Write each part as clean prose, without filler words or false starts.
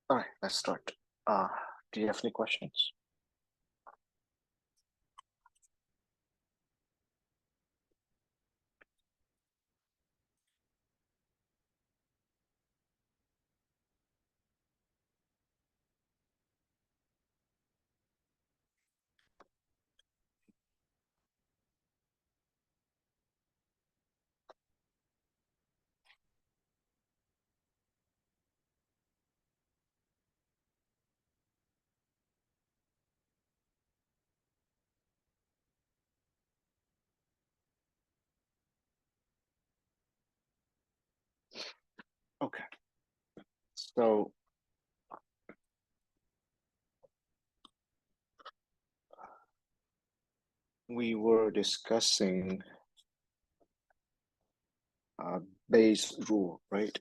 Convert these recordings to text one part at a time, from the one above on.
All right, let's start. Do you have any questions? Okay, so we were discussing Bayes' rule, right?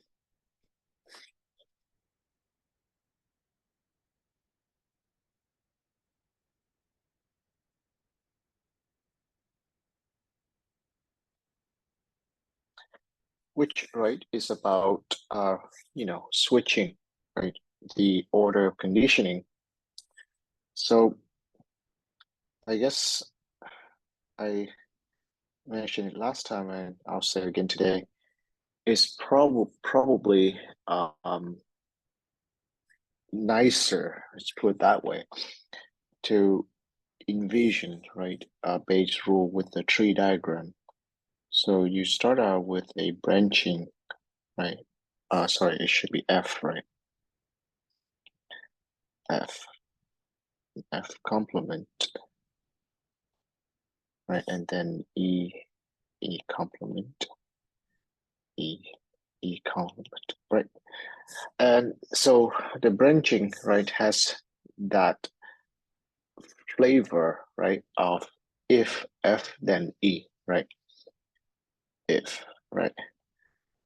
Which, right, is about switching, right, the order of conditioning. So I guess I mentioned it last time, and I'll say it again today. Is probably nicer, let's put it that way, to envision, right, Bayes' rule with the tree diagram. So you start out with a branching, right? Sorry, it should be F, right? F, F complement, right? And then E complement, E, E complement, right? And so the branching, right, has that flavor, right, of if F then E, right? If, right?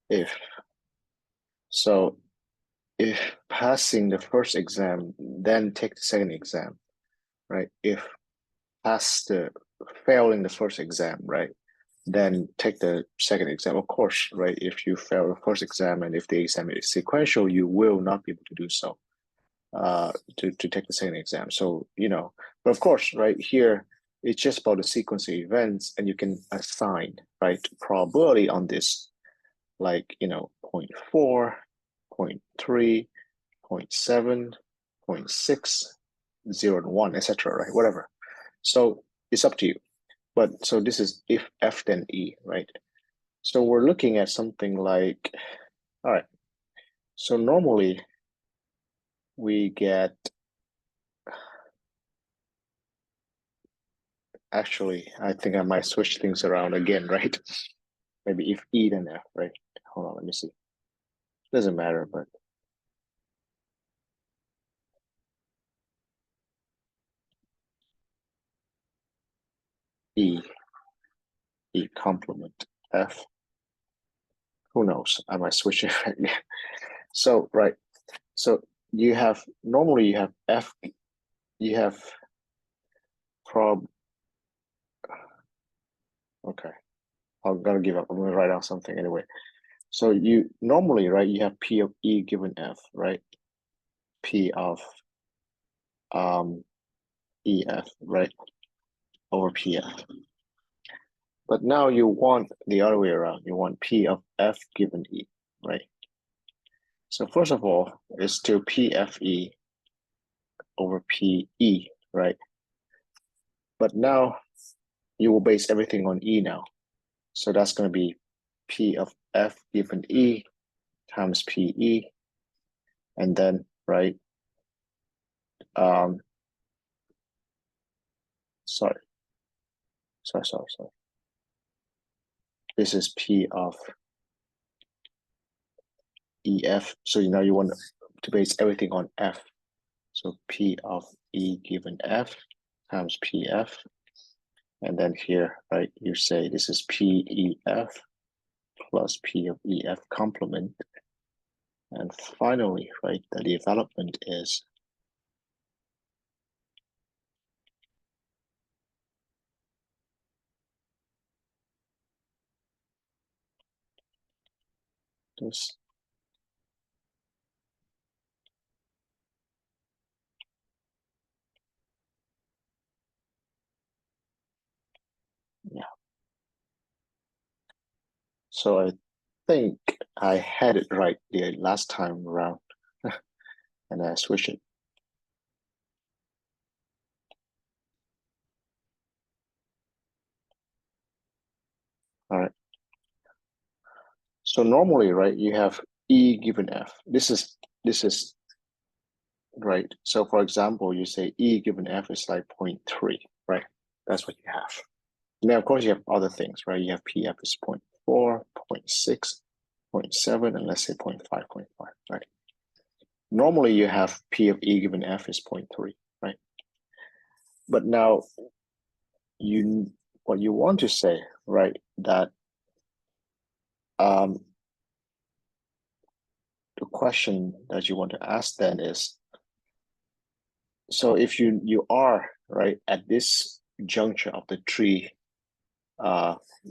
If. So if passing the first exam, then take the second exam, right? If pass the failing the first exam, right? Then take the second exam. Of course, right? If you fail the first exam and if the exam is sequential, you will not be able to do so to take the second exam. So, but of course, right here, it's just about the sequence of events and you can assign, right, probability on this, like, 0.4, 0.3, 0.7, 0.6, 0 and 1, etc., right? Whatever. So it's up to you. But so this is if F then E, right? So we're looking at something like, all right, so normally we get, actually, I think I might switch things around again, right? Maybe if E then F, right? Hold on, let me see. Doesn't matter, but E, E complement F. Who knows? I might switch it again. So, right. So normally you have F, you have prob, okay. I'm gonna give up. I'm gonna write down something anyway. So you normally, right, you have P of E given F, right? P of EF, right? Over PF. But now you want the other way around. You want P of F given E, right? So first of all, it's still PFE over PE, right? But now you will base everything on E now. So that's going to be P of F given E times PE. And then, right, um, sorry. This is P of EF. So now you want to base everything on F. So P of E given F times PF. And then here, right, you say this is PEF plus P of EF complement. And finally, right, the development is this. So I think I had it right the last time around and I switched it. All right. So normally, right, you have E given F. This is right. So for example, you say E given F is like 0.3, right? That's what you have. Now, of course, you have other things, right? You have PF is 0.4, 0.6, 0.7, and let's say 0.5, 0.5, right? Normally, you have P of E given F is 0.3, right? But now, what you want to say, right, that um, the question that you want to ask then is, so if you are, right, at this juncture of the tree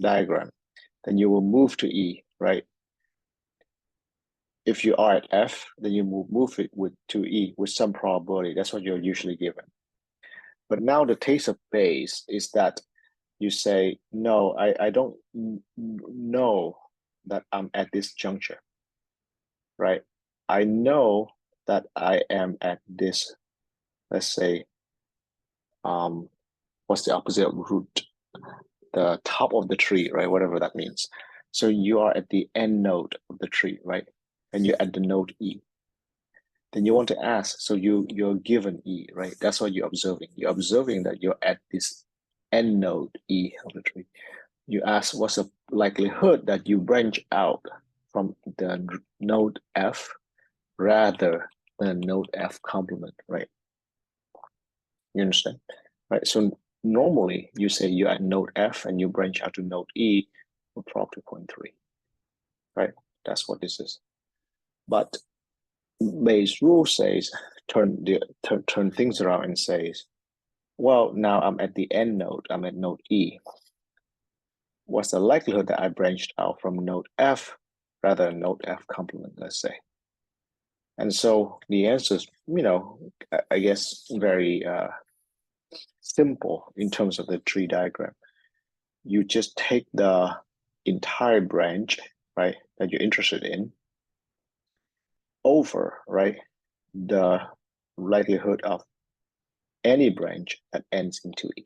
diagram, then you will move to E, right? If you are at F, then you move it to E with some probability. That's what you're usually given. But now the taste of Bayes is that you say, no, I don't know that I'm at this juncture, right? I know that I am at this, let's say, what's the opposite of root? The top of the tree, right? Whatever that means. So you are at the end node of the tree, right? And you're at the node E. Then you want to ask, so you're given E, right? That's what you're observing. You're observing that you're at this end node E of the tree. You ask what's the likelihood that you branch out from the node F rather than node F complement, right? You understand? Right. So normally you say you're at node F and you branch out to node E with probability 0.3, right? That's what this is. But Bayes' rule says turn things around and says, well, now I'm at the end node, I'm at node E. What's the likelihood that I branched out from node F rather than node F complement, let's say? And so the answer is, I guess very simple in terms of the tree diagram. You just take the entire branch, right, that you're interested in over, right, the likelihood of any branch that ends into E,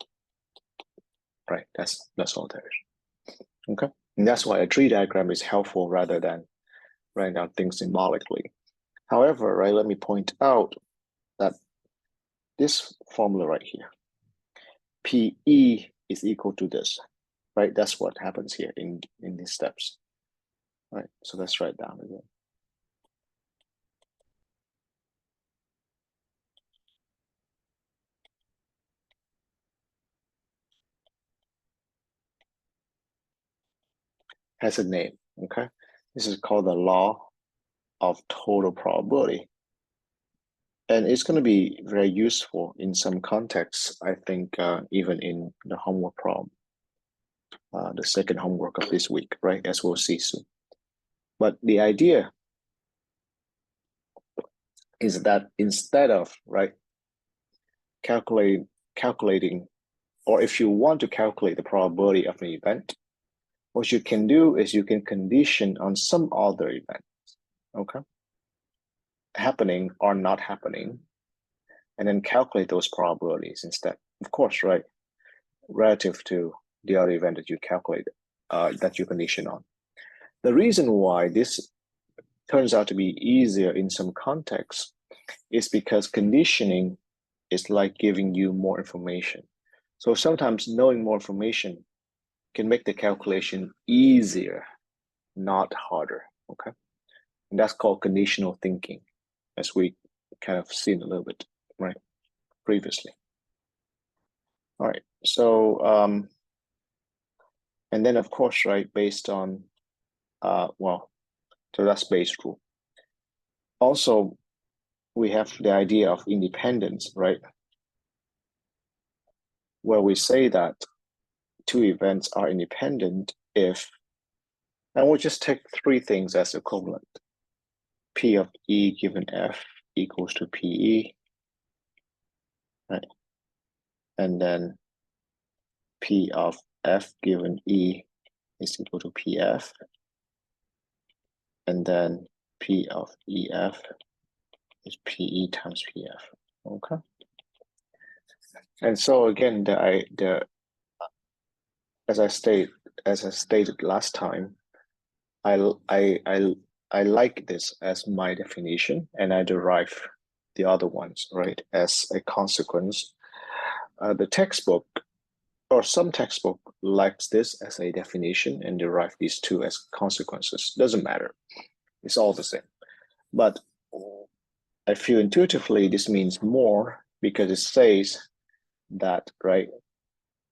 right? That's all there is. Okay, and that's why a tree diagram is helpful rather than writing down things symbolically. However, right, let me point out that this formula right here, PE is equal to this, right? That's what happens here in these steps, right? So let's write down again. Has a name, okay? This is called the law of total probability. And it's going to be very useful in some contexts, I think, even in the homework problem, the second homework of this week, right? As we'll see soon. But the idea is that instead of, right, calculating, or if you want to calculate the probability of an event, what you can do is you can condition on some other event, okay? Happening or not happening, and then calculate those probabilities instead. Of course, right? Relative to the other event that you calculate, that you condition on. The reason why this turns out to be easier in some contexts is because conditioning is like giving you more information. So sometimes knowing more information can make the calculation easier, not harder, okay? And that's called conditional thinking, as we kind of seen a little bit, right, previously. All right, so, and then of course, right, based on, well, so that's Bayes' rule. Also, we have the idea of independence, right? Where we say that two events are independent if, and we'll just take three things as equivalent. P of E given F equals to PE, right? And then P of F given E is equal to PF, and then P of EF is PE times PF. Okay. And so again, as I stated last time, I like this as my definition, and I derive the other ones, right, as a consequence. The textbook or some textbook likes this as a definition and derive these two as consequences. Doesn't matter. It's all the same. But I feel intuitively this means more because it says that, right,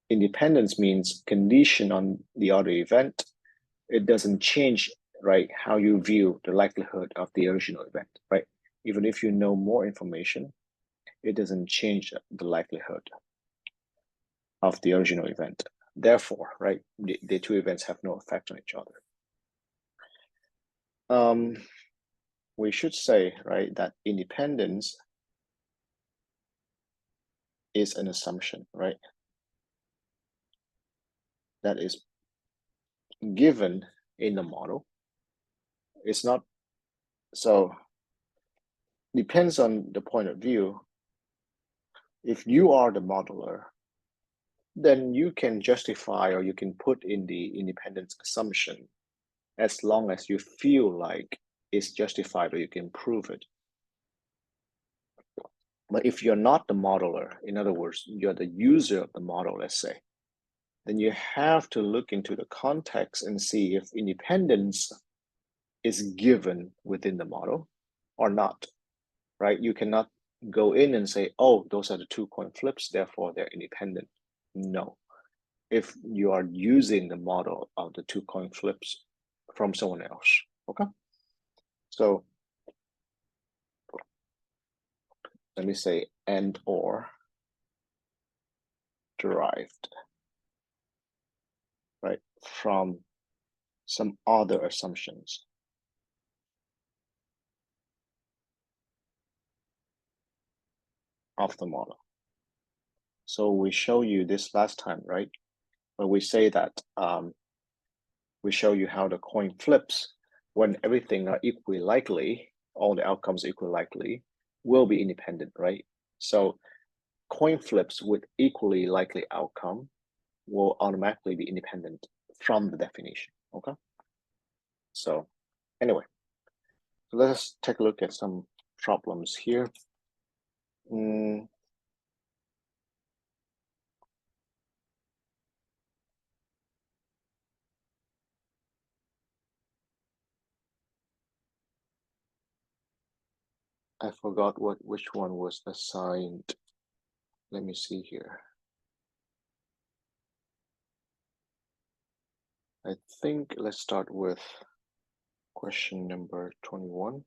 independence means condition on the other event. It doesn't change, right, how you view the likelihood of the original event, right? Even if you know more information, it doesn't change the likelihood of the original event. Therefore, right, the two events have no effect on each other. We should say, right, that independence is an assumption, right? That is given in the model. It's not, so depends on the point of view. If you are the modeler, then you can justify or you can put in the independence assumption as long as you feel like it's justified or you can prove it. But if you're not the modeler, in other words, you're the user of the model, let's say, then you have to look into the context and see if independence is given within the model or not, right? You cannot go in and say, oh, those are the two coin flips, therefore they're independent. No. If you are using the model of the two coin flips from someone else, okay? So let me say and or derived, right, from some other assumptions. Of the model. So we show you this last time, right? When we say that we show you how the coin flips when everything are equally likely, all the outcomes equally likely, will be independent, right? So coin flips with equally likely outcome will automatically be independent from the definition, okay? So anyway, let's take a look at some problems here. I forgot which one was assigned. Let me see here. I think let's start with question number 21.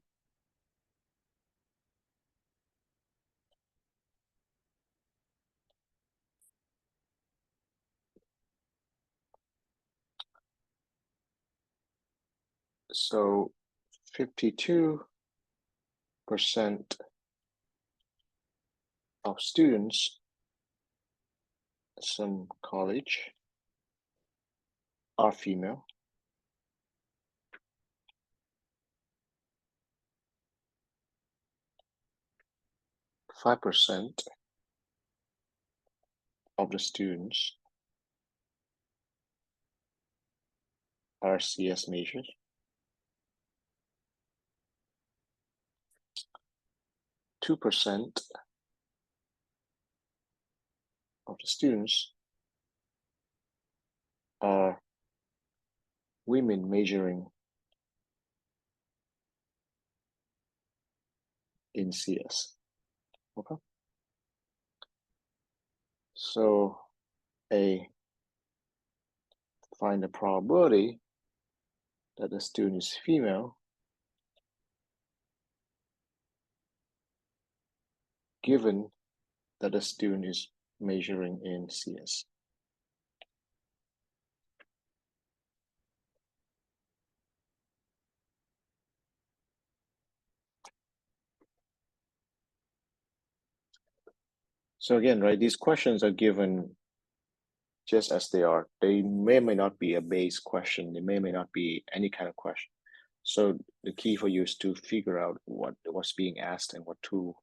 So 52% of students at some college are female. 5% of the students are CS majors. 2% of the students are women majoring in CS. Okay. So find the probability that the student is female given that the student is majoring in CS. So again, right, these questions are given just as they are. They may or may not be a base question. They may or may not be any kind of question. So the key for you is to figure out what's being asked and what tool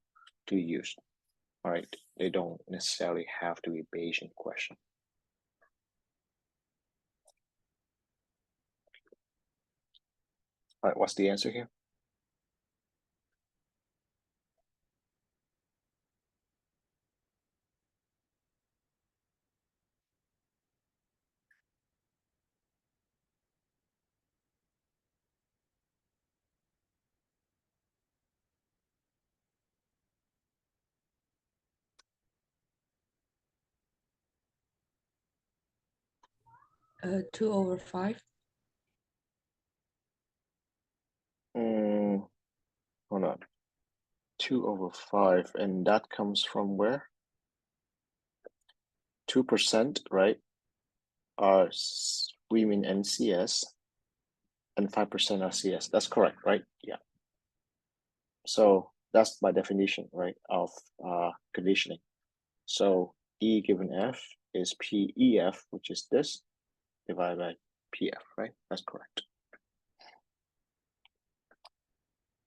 to use. All right, they don't necessarily have to be Bayesian question. All right, what's the answer here? Uh, 2/5. Hold on. 2/5, and that comes from where? 2%, right? Are women NCS, and 5% are CS. That's correct, right? Yeah. So that's by definition, right, of conditioning. So E given F is PEF, which is this, divided by PF, right? That's correct.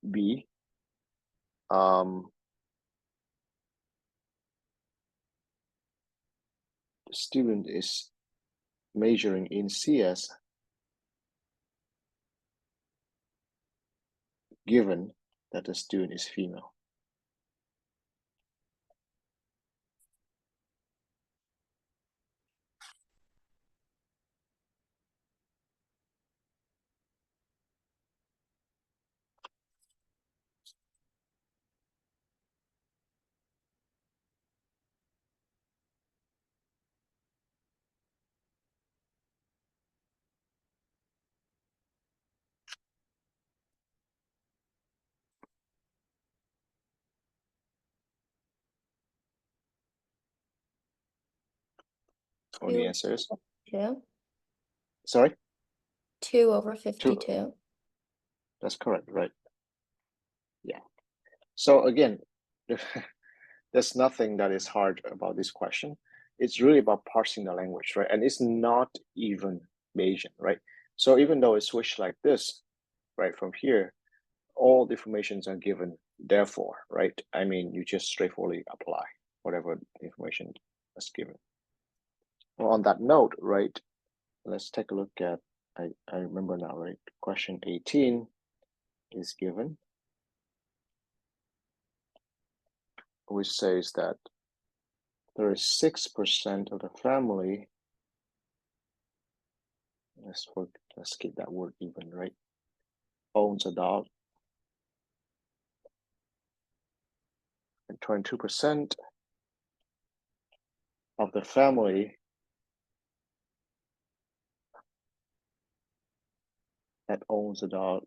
B, the student is majoring in CS given that the student is female. So the answer is, 2. sorry? 2/52. 2. That's correct, right? Yeah. So again, there's nothing that is hard about this question. It's really about parsing the language, right? And it's not even Bayesian, right? So even though it's switched like this, right, from here, all the informations are given, therefore, right? I mean, you just straightforwardly apply whatever information is given. Well, on that note, right, let's take a look at, I remember now, right? Question 18 is given, which says that 36% of the family, let's keep that word even, right, owns a dog, and 22% of the family that owns a dog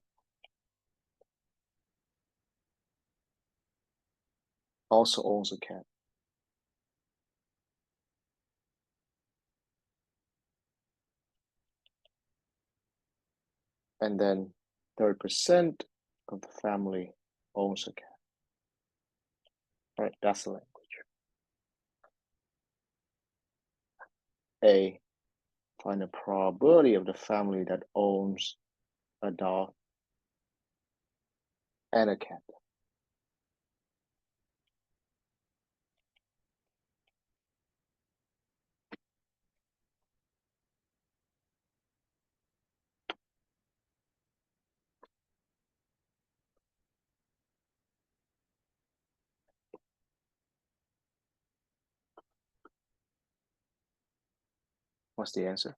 also owns a cat. And then 30% of the family owns a cat. All right, that's the language. A, find the probability of the family that owns a dog and a cat. What's the answer?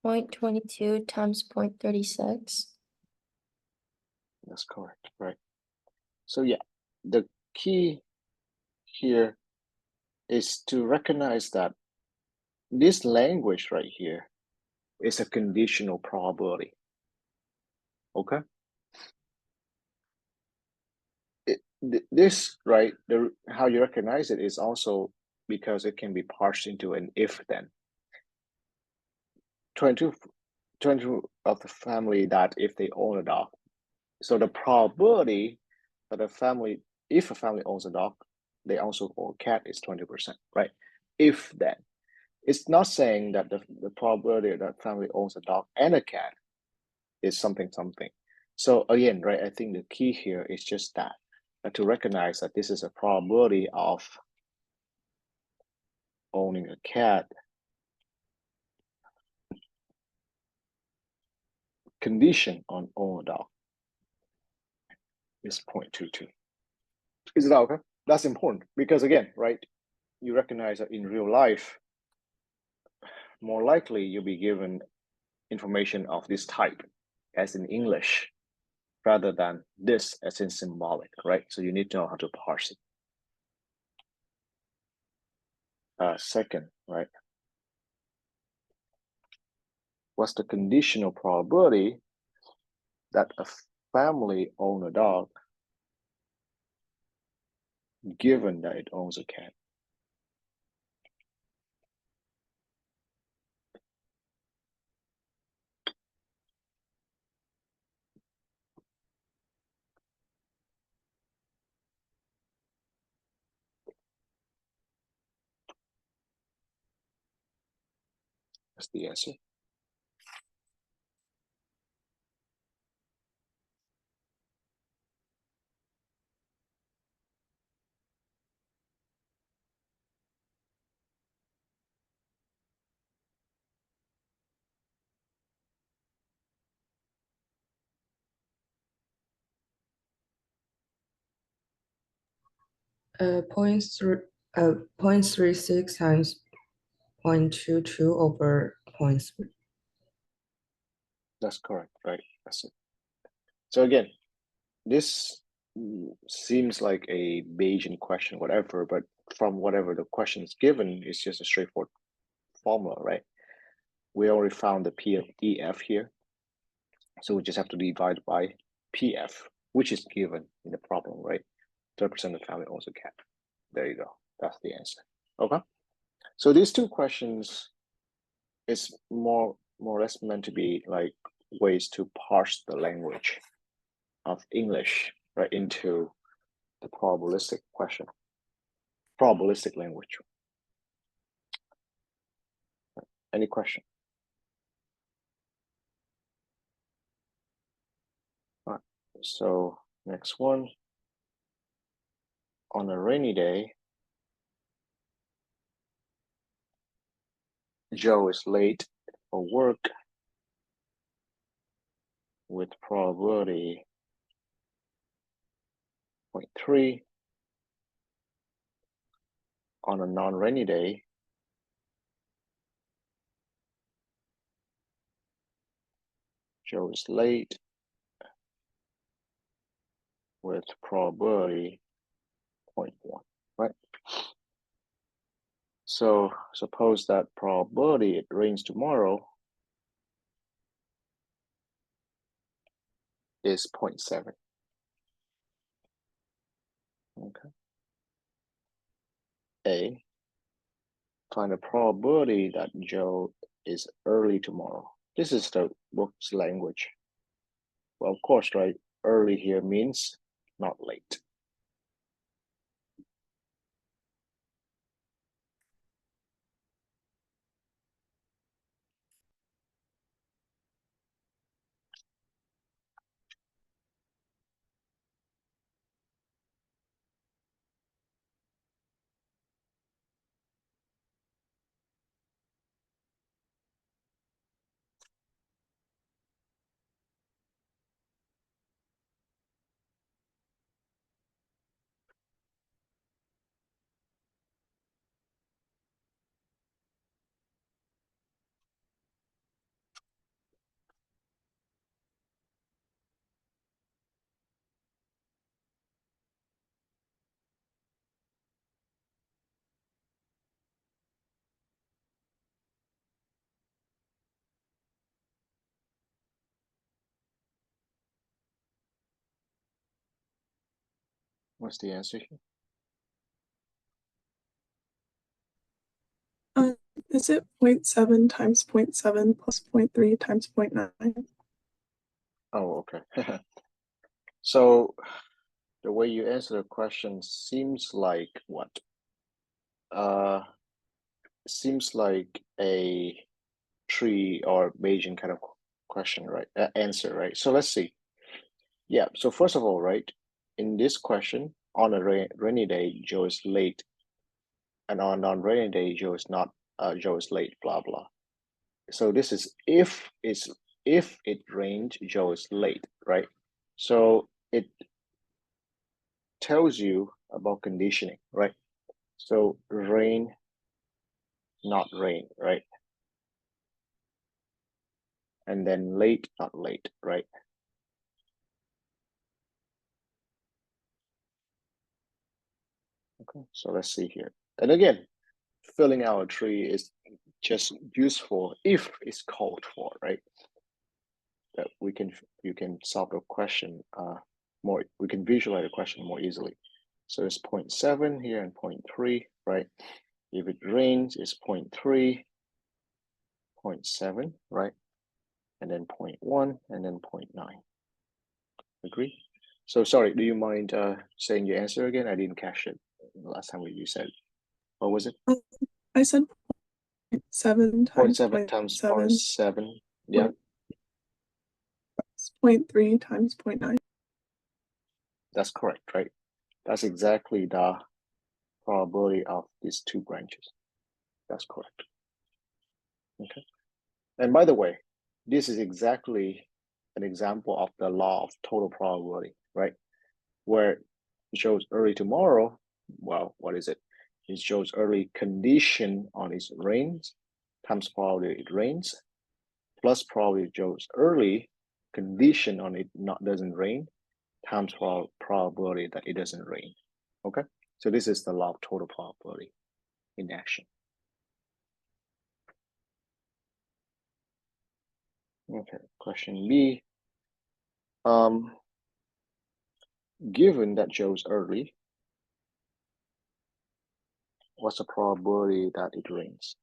.22 times .36. That's correct, right? So yeah, the key here is to recognize that this language right here is a conditional probability. Okay? This, right, how you recognize it is also because it can be parsed into an if then. 22 of the family that if they own a dog. So the probability that if a family owns a dog, they also own a cat is 20%, right? If then. It's not saying that the probability that family owns a dog and a cat is something. So again, right, I think the key here is just that to recognize that this is a probability of owning a cat condition on own a dog is 0.22. Is it okay? That's important because again, right, you recognize that in real life, more likely you'll be given information of this type as in English rather than this as in symbolic, right? So you need to know how to parse it. Second, right? What's the conditional probability that a family own a dog given that it owns a cat? That's the answer. 0.36 times 0.22 over 0.3. That's correct, right? That's it. So again, this seems like a Bayesian question, whatever, but from whatever the question is given, it's just a straightforward formula, right? We already found the P of EF here. So we just have to divide by PF, which is given in the problem, right? 30% of the family owns a cat. There you go. That's the answer. Okay. So these two questions is more or less meant to be like ways to parse the language of English, right, into the probabilistic question, probabilistic language. Any question? All right. So next one. On a rainy day, Joe is late for work with probability 0.3. On a non-rainy day, Joe is late with probability 0.1, right? So suppose that probability it rains tomorrow is 0.7. Okay. A, find the probability that Joe is early tomorrow. This is the book's language. Well, of course, right? Early here means not late. What's the answer here? Is it 0.7 times 0.7 plus 0.3 times 0.9? Oh, okay. So the way you answer the question seems like what? Seems like a tree or Bayesian kind of question, right? Answer, right? So let's see. Yeah. So first of all, right, in this question, on a rainy day, Joe is late, and on non-rainy day, Joe is not. Joe is late. Blah blah. So this is if it rained, Joe is late, right? So it tells you about conditioning, right? So rain, not rain, right? And then late, not late, right? Okay, so let's see here. And again, filling out a tree is just useful if it's called for, right? That you can solve the question more, we can visualize the question more easily. So it's 0.7 here and 0.3, right? If it rains, it's 0.3, 0.7, right? And then 0.1 and then 0.9. Agree? So sorry, do you mind saying your answer again? I didn't catch it last time you said. What was it? I said 0.7 times 0.7 times 0.7. 0.7. Yeah, 0.3 times 0.9. that's correct, right? That's exactly the probability of these two branches. That's correct. Okay. And by the way, this is exactly an example of the law of total probability, right? Where it shows early tomorrow. Well, what is it? It shows early condition on its rains times probability it rains, plus probability it shows early condition on it not doesn't rain times probability that it doesn't rain. Okay, so this is the law of total probability in action. Okay, question B. Given that Joe's early, what's the probability that it rains?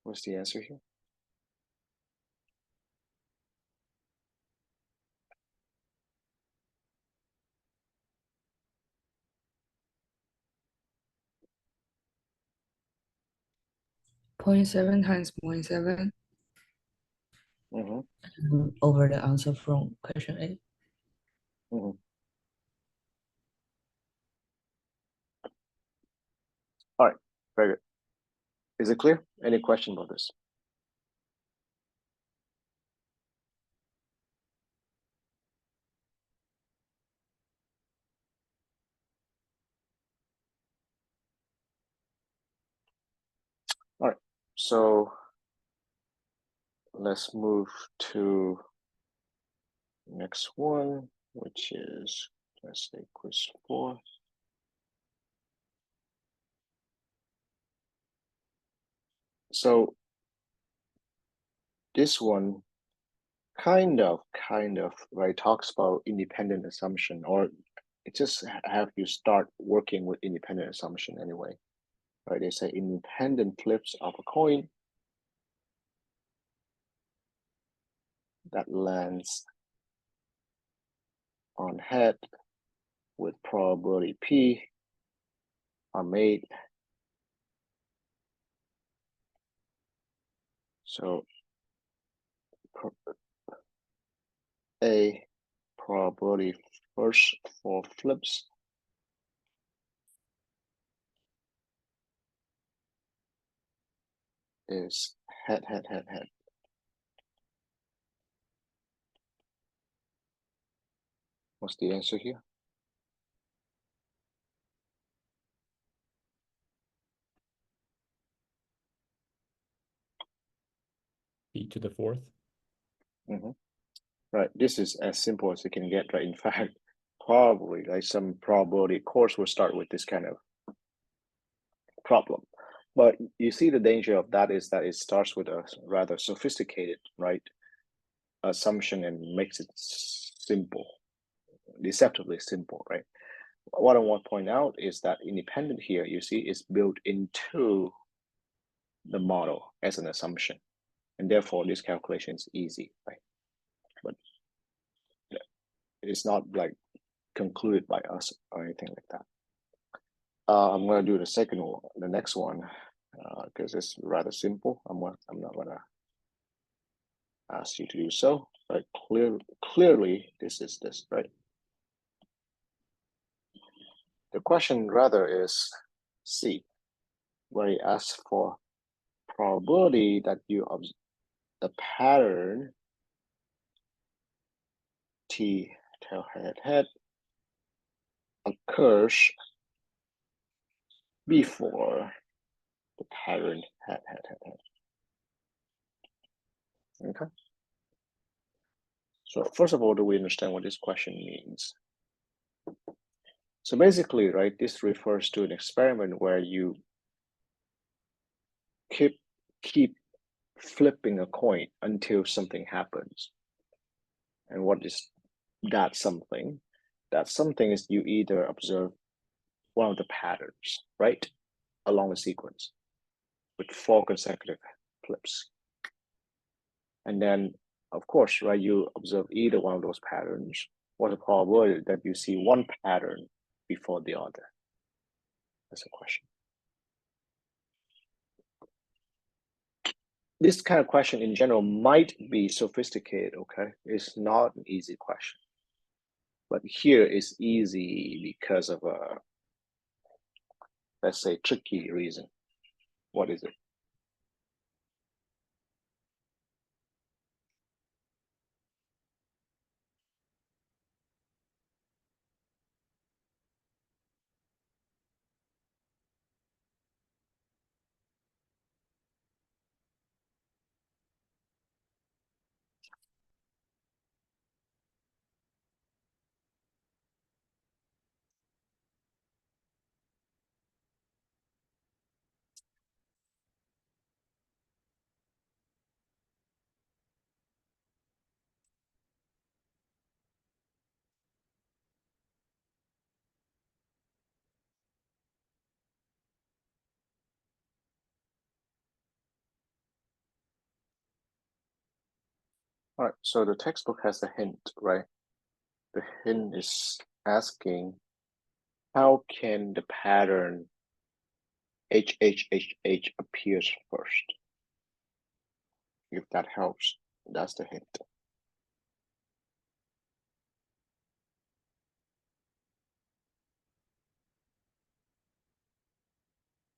What's the answer here? Point 0.7 times 0.7 over the answer from question A. All right, very good. Is it clear? Any question about this? All right, so let's move to next one, which is, let's say, quiz 4. So this one kind of, right, talks about independent assumption, or it just have you start working with independent assumption anyway, right? They say independent flips of a coin that lands on head with probability P are made. So A probability first for flips is head. What's the answer here? P to the fourth. Right, this is as simple as you can get, right? In fact, probably like some probability course will start with this kind of problem. But you see the danger of that is that it starts with a rather sophisticated, right, assumption and makes it simple, deceptively simple, right? What I want to point out is that independent here, you see, is built into the model as an assumption. And therefore, this calculation is easy, right? But it's not like concluded by us or anything like that. I'm going to do the second one, the next one, because it's rather simple. I'm not going to ask you to do so. Right? Clearly, this is this, right? The question rather is C, where he asks for probability that you observe the pattern T tail head occurs before the pattern head. Okay. So first of all, do we understand what this question means? So basically, right, this refers to an experiment where you keep flipping a coin until something happens. And what is that something? That something is you either observe one of the patterns, right, along the sequence with 4 consecutive flips. And then, of course, right, you observe either one of those patterns. What's the probability that you see one pattern before the other? That's a question. This kind of question in general might be sophisticated, okay? It's not an easy question. But here is easy because of a, let's say, tricky reason. What is it? All right, so the textbook has a hint, right? The hint is asking, how can the pattern HHHH appears first? If that helps, that's the hint.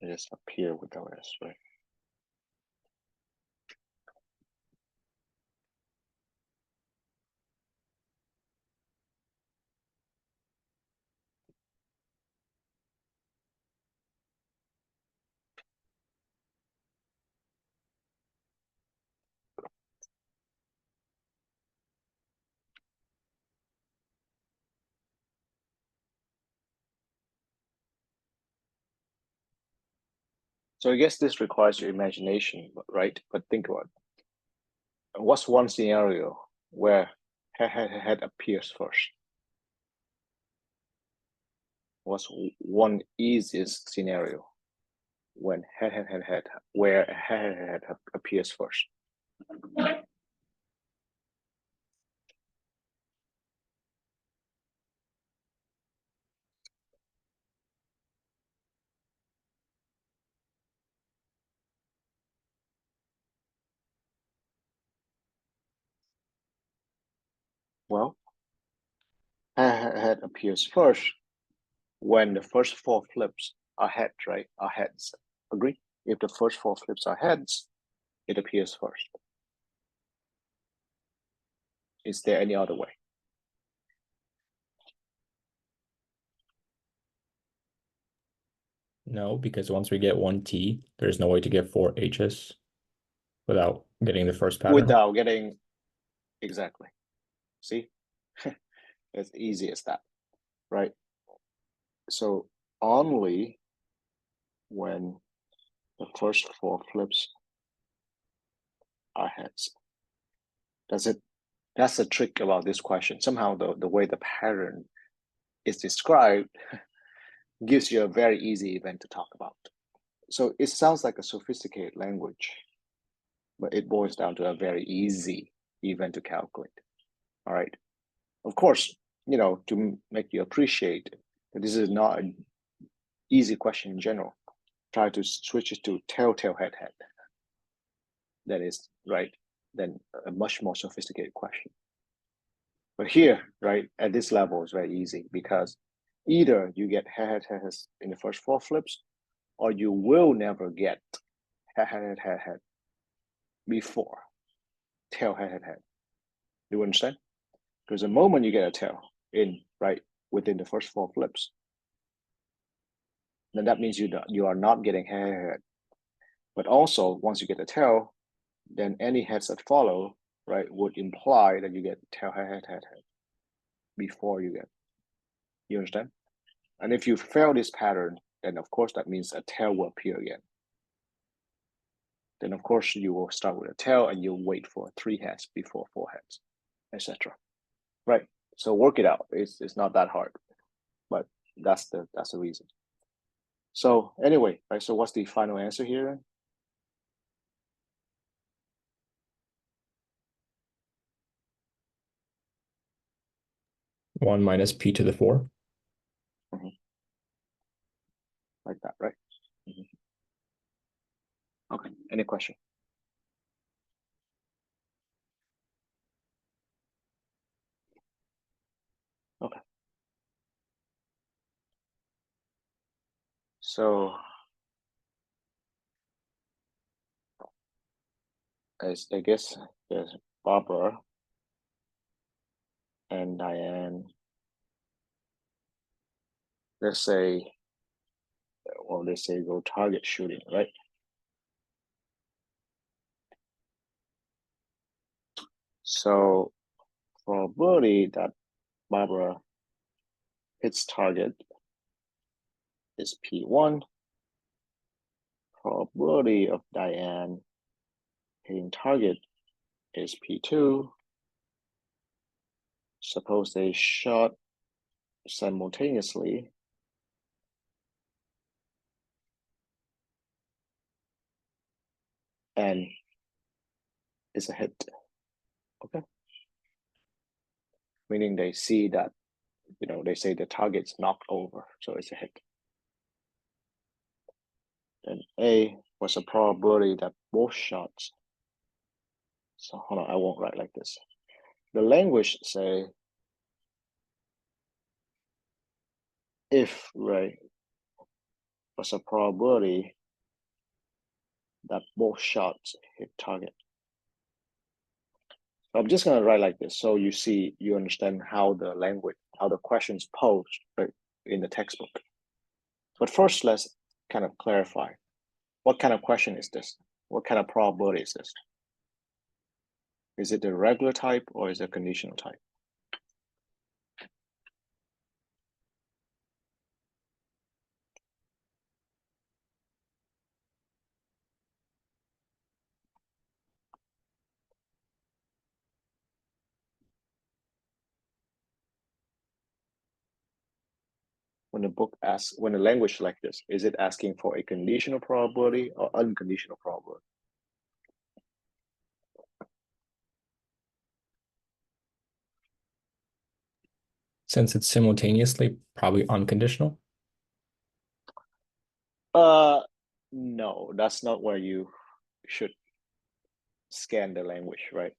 It just appear without S, right? So I guess this requires your imagination, right? But think about it. What's one scenario where head appears first? What's one easiest scenario when head where head appears first? Well, head appears first when the first 4 flips are heads, right? Are heads. Agree? If the first 4 flips are heads, it appears first. Is there any other way? No, because once we get 1 T, there's no way to get 4 H's. without getting the first pattern. without getting exactly. See, it's easy as that, right? So only when the first four flips are heads. That's the trick about this question. Somehow the way the pattern is described gives you a very easy event to talk about. So it sounds like a sophisticated language, but it boils down to a very easy event to calculate. All right. Of course, to make you appreciate that this is not an easy question in general, try to switch it to tail, head. That is, right, then a much more sophisticated question. But here, right, at this level is very easy because either you get head in the first four flips, or you will never get head before tail, head. Do you understand? Because the moment you get a tail in, right, within the first four flips, then that means you are not getting head. But also, once you get the tail, then any heads that follow, right, would imply that you get tail, head before you get. You understand? And if you fail this pattern, then of course that means a tail will appear again. Then of course you will start with a tail and you'll wait for 3 heads before 4 heads, etc. Right? So work it out. It's not that hard, but that's the reason. So anyway, right? So what's the final answer here then? One minus p to the 4. Like that, right? Okay. Any question? Okay. So I guess there's Barbara and Diane. Let's say go target shooting, right? So probability that Barbara hits target is P1. Probability of Diane hitting target is P2. Suppose they shot simultaneously. And it's a hit. Okay. Meaning they see that, they say the target's knocked over, so it's a hit. Then A was a probability that both shots. So hold on, I won't write like this. The language say if, right, was a probability that both shots hit target. So I'm just gonna write like this, so you understand how the questions posed, right, in the textbook. But first, let's kind of clarify. What kind of question is this? What kind of probability is this? Is it the regular type or is it a conditional type? When the language like this, is it asking for a conditional probability or unconditional probability? Since it's simultaneously, probably unconditional. No, that's not where you should scan the language, right?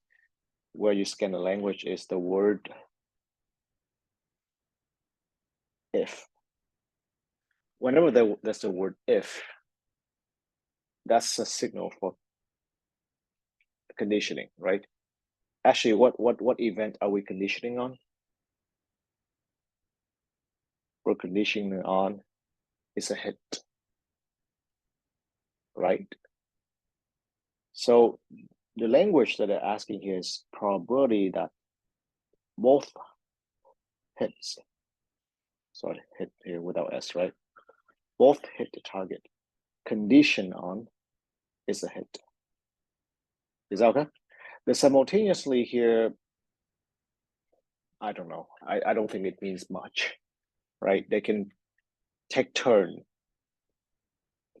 Where you scan the language is the word if. Whenever there's the word if, that's a signal for conditioning, right? Actually, what event are we conditioning on? We're conditioning on is a hit, right? So the language that they're asking here is probability that both hits, sorry, hit here without S, right? Both hit the target. Condition on is a hit. Is that okay? The simultaneously here, I don't know. I don't think it means much, right? They can take turn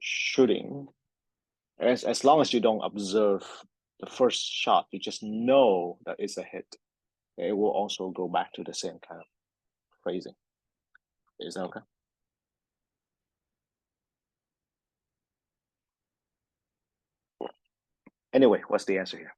shooting. As long as you don't observe the first shot, you just know that it's a hit. It will also go back to the same kind of phrasing. Is that okay? Anyway, what's the answer here?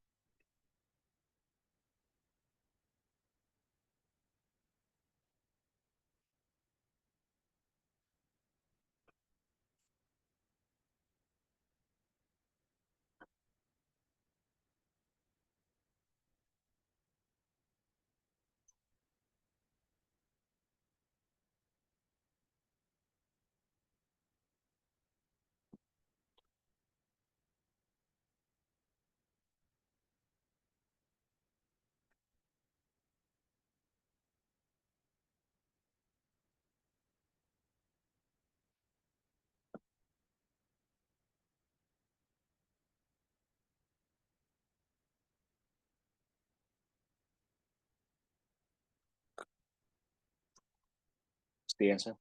What's the answer?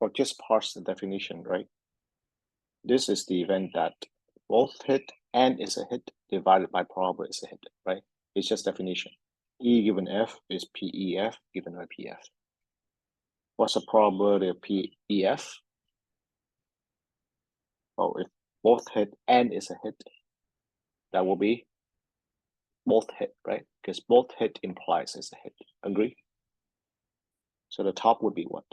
Or just parse the definition, right? This is the event that both hit and is a hit divided by probability is a hit, right? It's just definition. E given F is PEF given by PF. What's the probability of PEF? Oh, if both hit and is a hit, that will be both hit, right? Because both hit implies it's a hit. Agree? So the top would be what?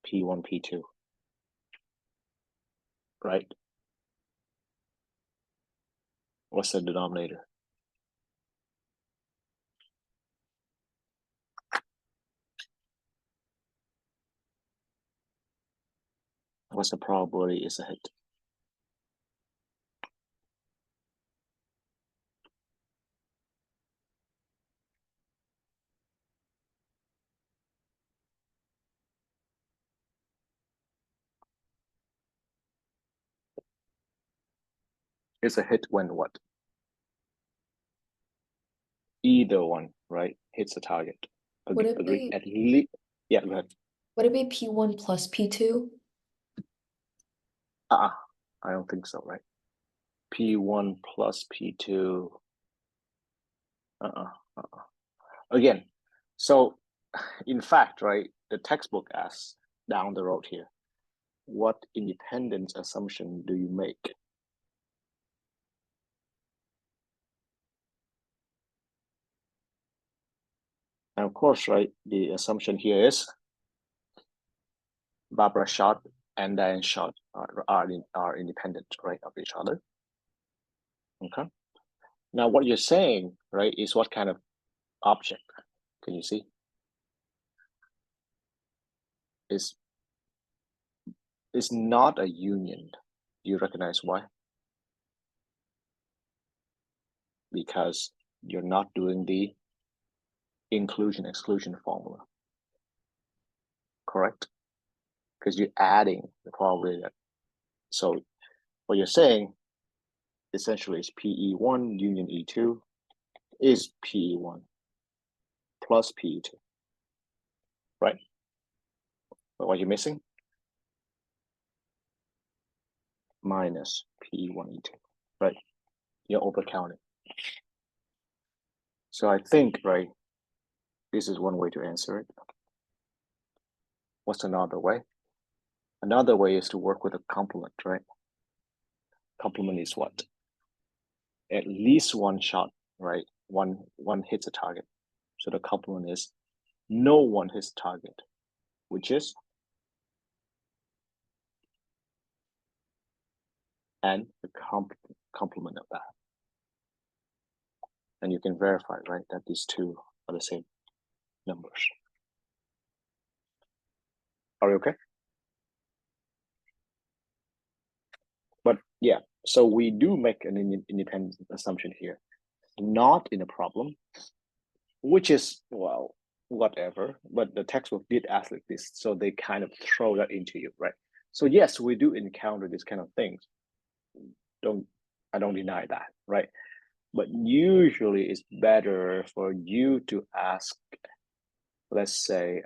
P1, P2, right? What's the denominator? What's the probability is a hit? It's a hit when what? Either one, right? Hits the target. Would it Agree? be- At least, yeah, go ahead. Would it be P1 plus P2? I don't think so, right? P1 plus P2. Again, so in fact, right, the textbook asks down the road here, what independent assumption do you make? And of course, right, the assumption here is Barbara shot and Diane shot are independent, right, of each other. Okay. Now, what you're saying, right, is what kind of object? Can you see? Is not a union. Do you recognize why? Because you're not doing the inclusion-exclusion formula, correct? Because you're adding the probability. So what you're saying essentially is PE1 union E2 is PE1 plus PE2, right? But what you're missing? Minus PE1 E2, right? You're overcounting. So I think, right, this is one way to answer it. What's another way? Another way is to work with a complement, right? Complement is what? At least one shot, right? One hits a target. So the complement is no one hits target, which is and the complement of that. And you can verify, right, that these two are the same numbers. Are you okay? But yeah, so we do make an independent assumption here, not in a problem, which is, well, whatever, but the textbook did ask like this, so they kind of throw that into you, right? So yes, we do encounter these kind of things. I don't deny that, right? But usually it's better for you to ask, let's say,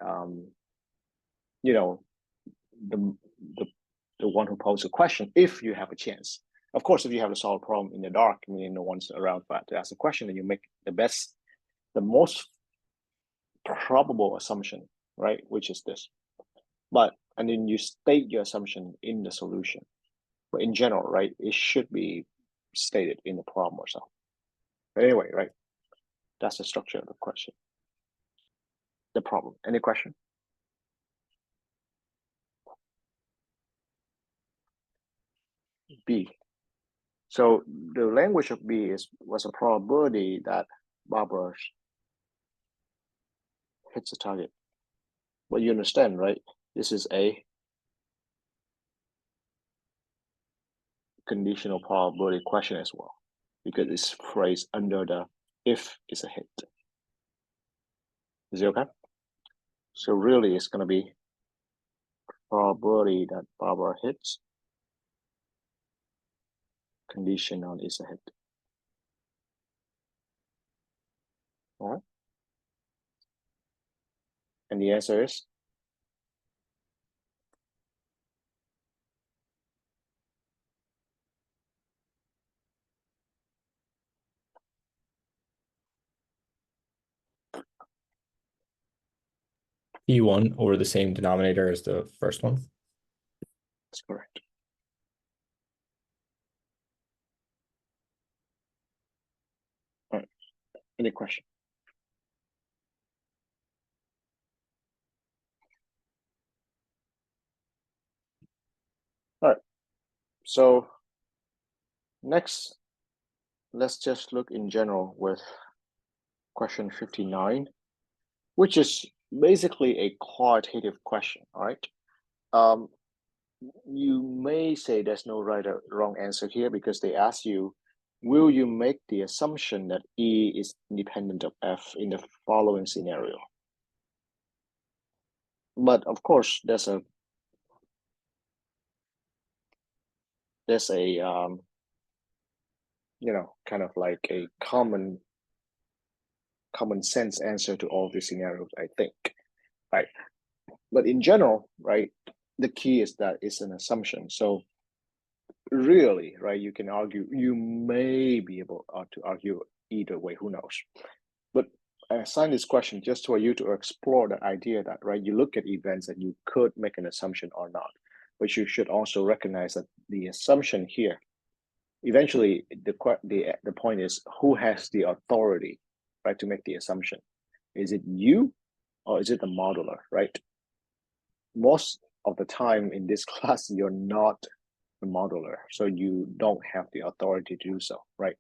you know, the one who posed a question, if you have a chance. Of course, if you have to solve a problem in the dark, meaning no one's around to ask a question, then you make the most probable assumption, right? Which is this. And then you state your assumption in the solution. But in general, right, it should be stated in the problem or something. But anyway, right, that's the structure of the question. The problem. Any question? B. So the language of B was a probability that Barbara hits the target. But you understand, right? This is a conditional probability question as well, because it's phrased under the if it's a hit. Is it okay? So really it's gonna be probability that Barbara hits, conditional is a hit. All right. And the answer is P1 over the same denominator as the first one. that's correct. All right. Any question? All right. So next, let's just look in general with question 59, which is basically a qualitative question. All right. You may say there's no right or wrong answer here because they ask you, will you make the assumption that E is independent of F in the following scenario? But of course, there's a kind of like a common sense answer to all these scenarios, I think, right? But in general, right, the key is that it's an assumption. So really, right, you can argue, you may be able to argue either way, who knows? But I assigned this question just for you to explore the idea that, right, you look at events and you could make an assumption or not, but you should also recognize that the assumption here, eventually the point is, who has the authority, right, to make the assumption? Is it you or is it the modeler, right? Most of the time in this class, you're not the modeler, so you don't have the authority to do so, right?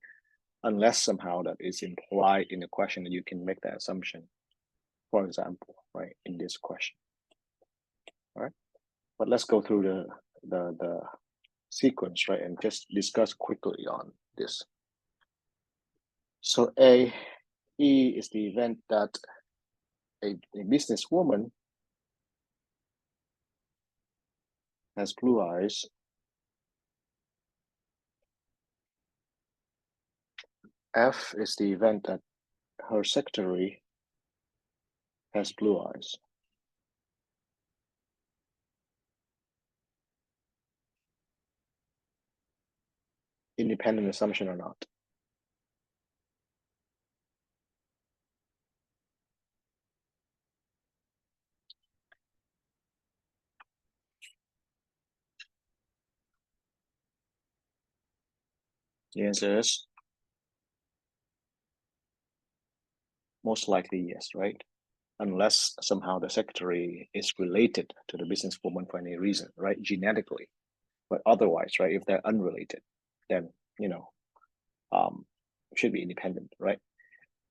Unless somehow that is implied in the question that you can make that assumption, for example, right, in this question. All right, but let's go through the sequence, right, and just discuss quickly on this. So E is the event that a businesswoman has blue eyes. F is the event that her secretary has blue eyes. Independent assumption or not? The answer is most likely yes, right? Unless somehow the secretary is related to the businesswoman for any reason, right? Genetically. But otherwise, right, if they're unrelated, then should be independent, right?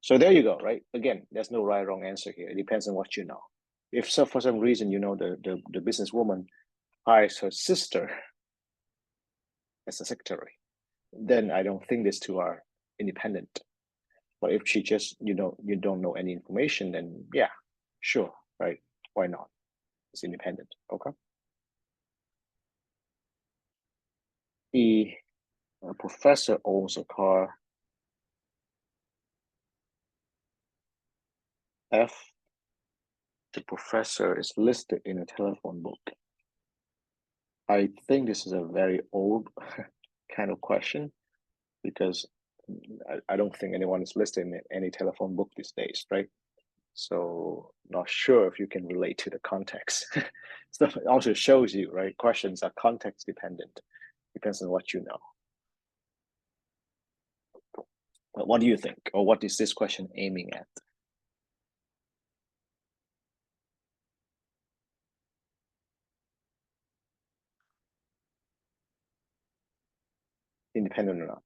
So there you go, right? Again, there's no right or wrong answer here. It depends on what you know. If so, for some reason, the businesswoman hires her sister as a secretary, then I don't think these two are independent. But if she just you don't know any information, then yeah, sure, right? Why not? It's independent. Okay. The professor owns a car. F. The professor is listed in a telephone book. I think this is a very old kind of question because I don't think anyone is listed in any telephone book these days, right? So not sure if you can relate to the context. So it also shows you, right? Questions are context dependent. Depends on what you know. But what do you think? Or what is this question aiming at? Independent or not?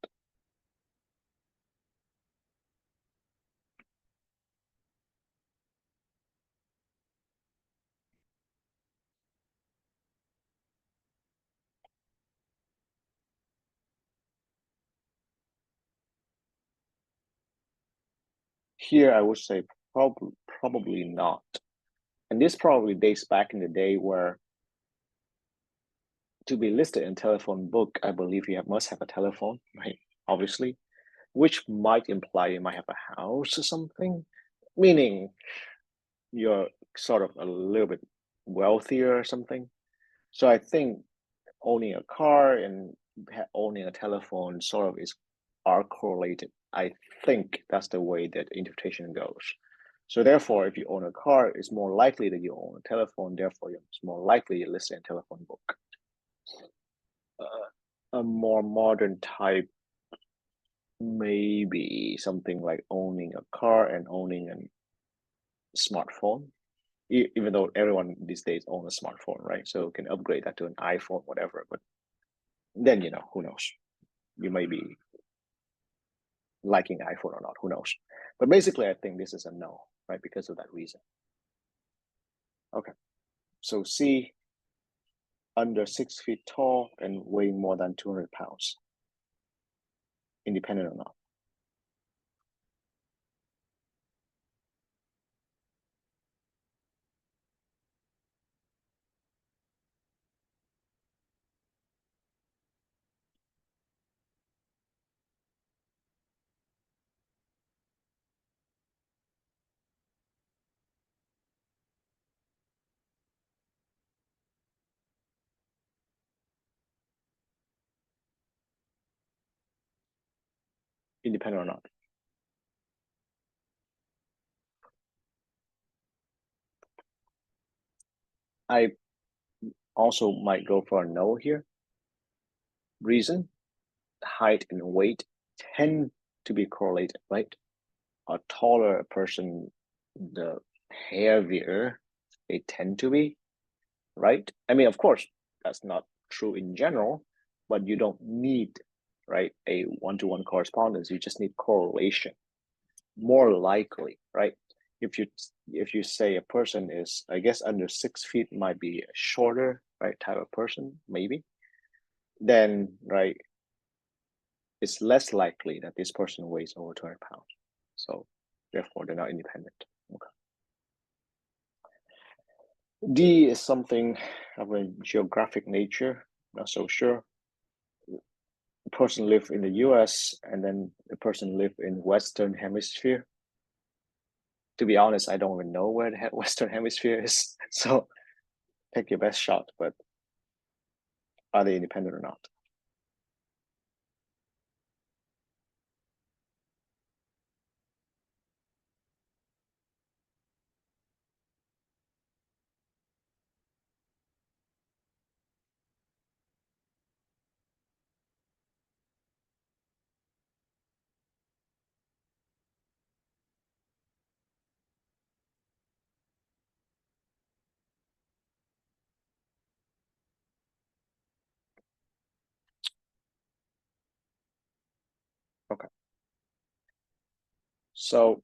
Here I would say probably not. And this probably dates back in the day where to be listed in telephone book, I believe you must have a telephone, right? Obviously, which might imply you might have a house or something, meaning you're sort of a little bit wealthier or something. So I think owning a car and owning a telephone sort of are correlated. I think that's the way that interpretation goes. So therefore, if you own a car, it's more likely that you own a telephone. Therefore, it's more likely you list in a telephone book. A more modern type, maybe something like owning a car and owning a smartphone. Even though everyone these days owns a smartphone, right? So you can upgrade that to an iPhone, whatever. But then who knows? You may be liking iPhone or not, who knows? But basically, I think this is a no, right? Because of that reason. Okay, so C, under 6 feet tall and weighing more than 200 pounds, independent or not? Independent or not? I also might go for a no here. Reason, height and weight tend to be correlated, right? A taller person, the heavier they tend to be, right? I mean, of course, that's not true in general, but you don't need, right, a one-to-one correspondence. You just need correlation. More likely, right? If you say a person is, I guess, under 6 feet might be a shorter, right, type of person, maybe, then, right, it's less likely that this person weighs over 200 pounds. So therefore, they're not independent. Okay. D is something of a geographic nature, not so sure. The person live in the US and then the person live in Western Hemisphere. To be honest, I don't even know where the Western Hemisphere is. So take your best shot, but are they independent or not? So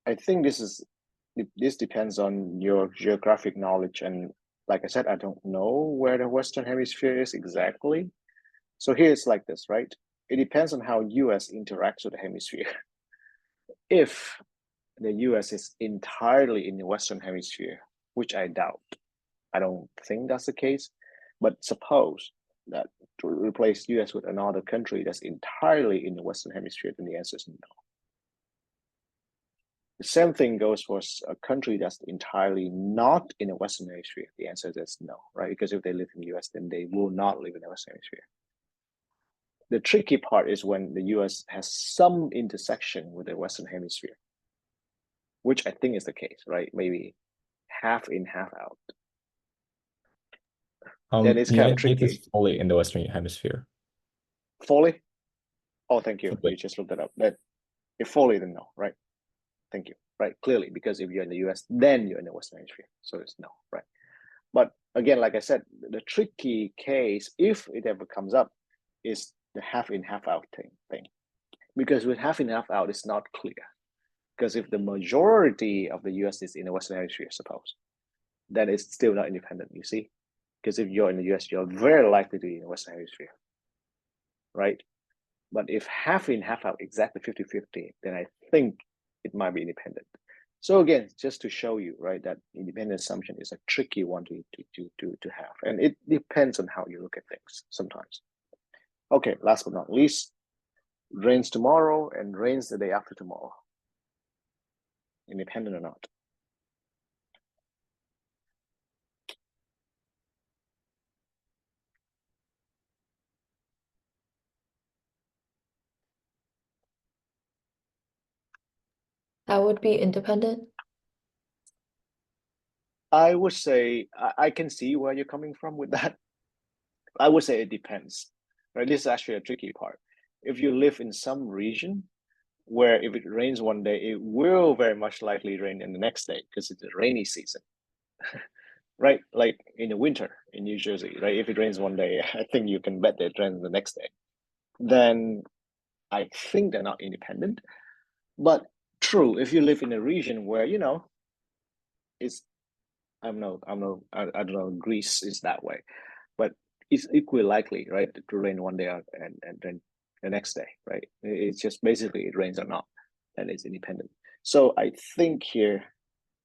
I think this depends on your geographic knowledge, and like I said, I don't know where the Western Hemisphere is exactly. So here it's like this, right? It depends on how US interacts with the hemisphere. If the US is entirely in the Western Hemisphere, which I doubt, I don't think that's the case, but suppose that to replace US with another country that's entirely in the Western Hemisphere, then the answer is no. The same thing goes for a country that's entirely not in the Western Hemisphere. The answer is no, right? Because if they live in the US, then they will not live in the Western Hemisphere. The tricky part is when the US has some intersection with the Western Hemisphere, which I think is the case, right? Maybe half in, half out. Then it's kind of United States tricky. is fully in the Western Hemisphere. Fully? Oh, thank you. Fully. You just looked that up. That if fully, then no, right? Thank you. Right, clearly, because if you're in the US, then you're in the Western Hemisphere. So it's no, right? But again, like I said, the tricky case, if it ever comes up, is the half in, half out thing. Because with half in, half out, it's not clear. Because if the majority of the US is in the Western Hemisphere, suppose, then it's still not independent, you see? Because if you're in the US, you're very likely to be in the Western Hemisphere, right? But if half in, half out, exactly 50-50, then I think it might be independent. So again, just to show you, right, that independent assumption is a tricky one to have. And it depends on how you look at things sometimes. Okay, last but not least, rains tomorrow and rains the day after tomorrow. Independent or not? That would be independent. I would say I can see where you're coming from with that. I would say it depends, right? This is actually a tricky part. If you live in some region where if it rains one day, it will very much likely rain in the next day because it's a rainy season, right? Like in the winter in New Jersey, right? If it rains one day, I think you can bet that it rains the next day. Then I think they're not independent. But true, if you live in a region where, you know, it's, I don't know, Greece is that way, but it's equally likely, right, to rain one day and then the next day, right? It's just basically it rains or not, and it's independent. So I think here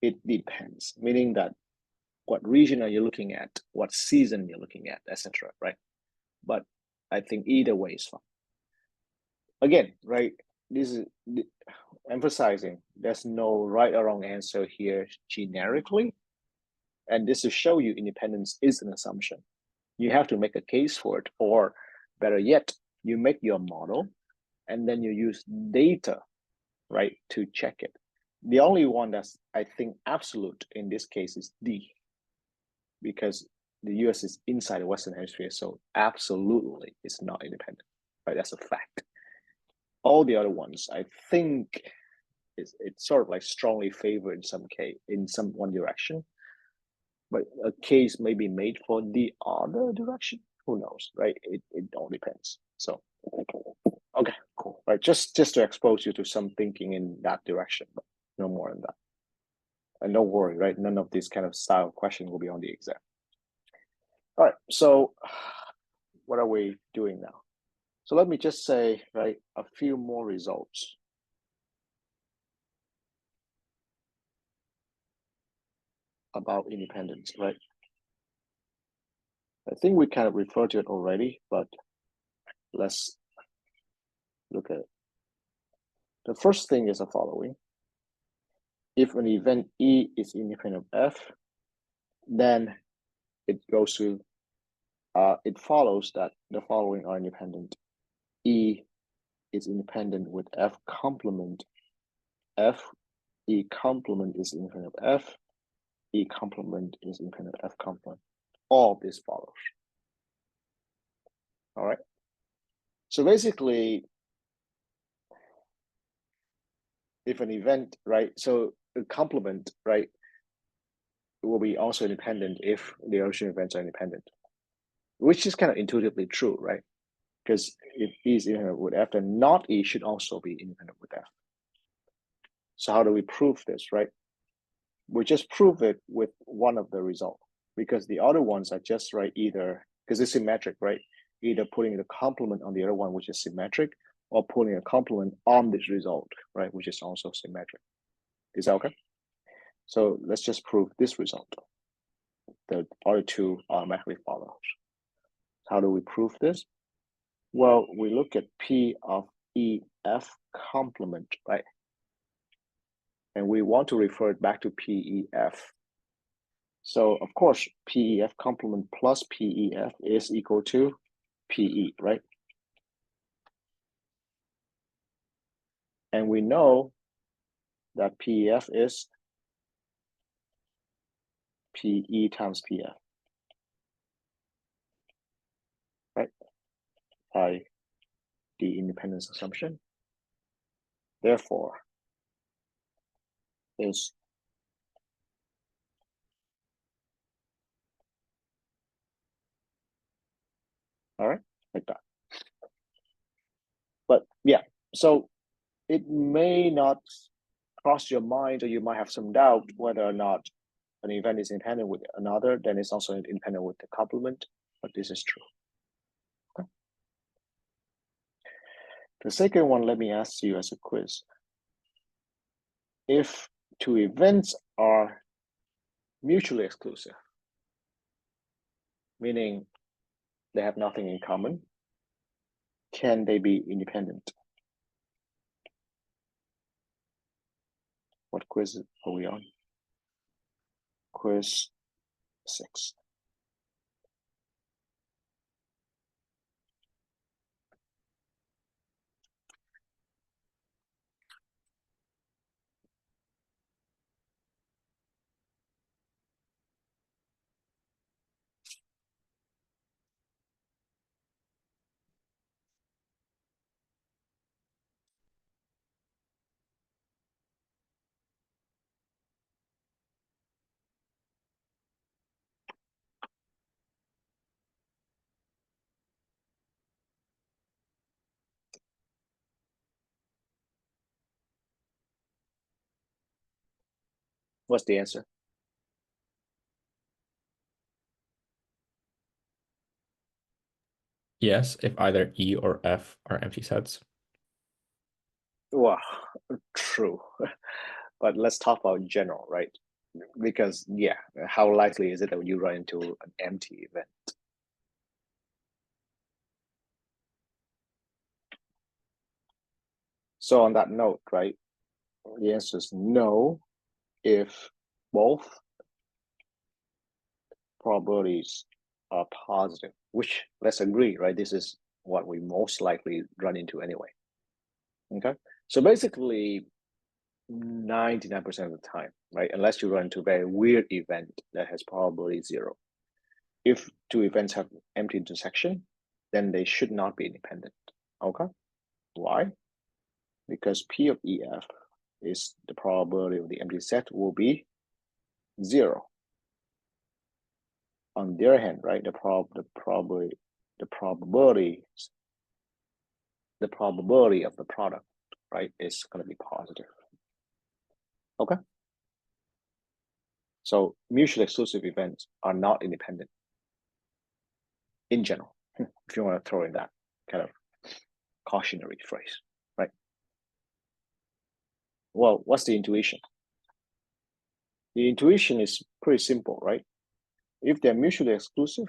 it depends, meaning that what region are you looking at, what season you're looking at, etc., right? But I think either way is fine. Again, right, this is emphasizing there's no right or wrong answer here generically, and this to show you independence is an assumption. You have to make a case for it, or better yet, you make your model and then you use data, right, to check it. The only one that's, I think, absolute in this case is D, because the US is inside the Western Hemisphere, so absolutely it's not independent, right? That's a fact. All the other ones, I think, it's sort of like strongly favored in some case, in some one direction, but a case may be made for the other direction. Who knows, right? It all depends. So, okay, cool. Right, just to expose you to some thinking in that direction, but no more than that. And don't worry, right? None of these kind of style questions will be on the exam. All right, so what are we doing now? So let me just say, right, a few more results. About independence, right? I think we kind of referred to it already, but let's look at it. The first thing is the following. If an event E is independent of F, then it goes to, it follows that the following are independent. E is independent with F complement F, E complement is independent of F, E complement is independent of F complement. All of this follows. All right. So basically, if an event, right, so a complement, right, will be also independent if the original events are independent, which is kind of intuitively true, right? Because if E is independent with F, then not E should also be independent with F. So how do we prove this, right? We just prove it with one of the result, because the other ones are just right either, because it's symmetric, right? Either putting the complement on the other one, which is symmetric, or putting a complement on this result, right, which is also symmetric. Is that okay? So let's just prove this result. The other two automatically follows. How do we prove this? Well, we look at P of EF complement, right? And we want to refer it back to PEF. So of course, PEF complement plus PEF is equal to PE, right? And we know that PEF is PE times PF, right? By the independence assumption. Therefore, is all right, like that. But yeah, so it may not cross your mind, or you might have some doubt whether or not an event is independent with another, then it's also independent with the complement, but this is true. Okay. The second one, let me ask you as a quiz. If two events are mutually exclusive, meaning they have nothing in common, can they be independent? What quiz are we on? Quiz 6. What's the answer? Yes, if either E or F are empty sets. Well, true. But let's talk about general, right? Because yeah, how likely is it that you run into an empty event? So on that note, right, the answer is no if both probabilities are positive, which let's agree, right? This is what we most likely run into anyway. Okay, so basically 99% of the time, right? Unless you run into a very weird event that has probability 0. If two events have empty intersection, then they should not be independent. Okay, why? Because P of EF is the probability of the empty set will be 0. On the other hand, right, the probability of the product, right, is going to be positive. Okay. So mutually exclusive events are not independent in general, if you want to throw in that kind of cautionary phrase, right? Well, what's the intuition? The intuition is pretty simple, right? If they're mutually exclusive,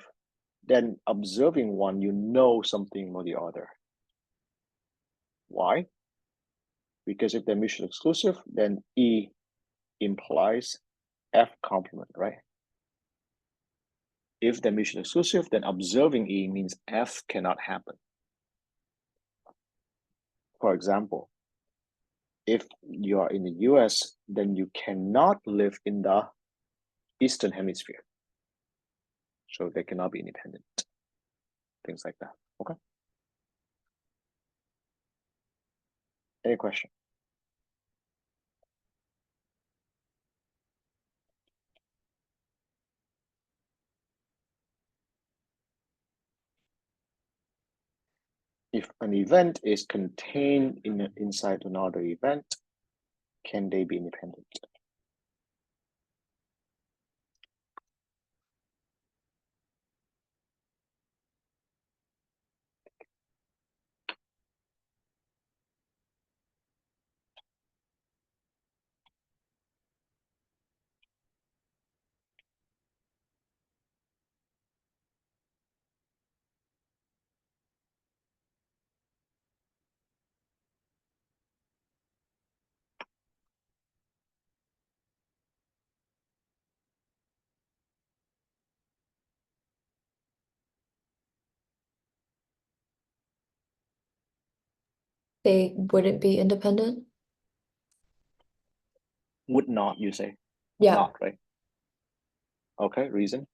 then observing one, you know something or the other. Why? Because if they're mutually exclusive, then E implies F complement, right? If they're mutually exclusive, then observing E means F cannot happen. For example, if you are in the US, then you cannot live in the Eastern Hemisphere. So they cannot be independent. Things like that. Okay. Any question? if an event is contained inside another event, can they be independent? They wouldn't be independent? Would not, you say? Yeah. Not, right? Okay, reason?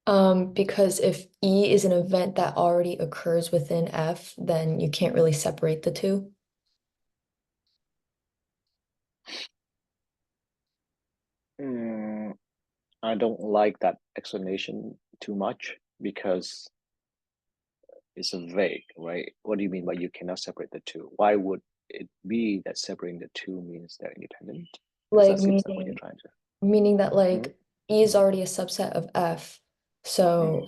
Because if E is an event that already occurs within F, then you can't really separate the two. I don't like that explanation too much because it's a vague, right? What do you mean by you cannot separate the two? Why would it be that separating the two means they're independent? Because Like that seems like what you're meaning trying to. meaning that like E is already a subset of F. So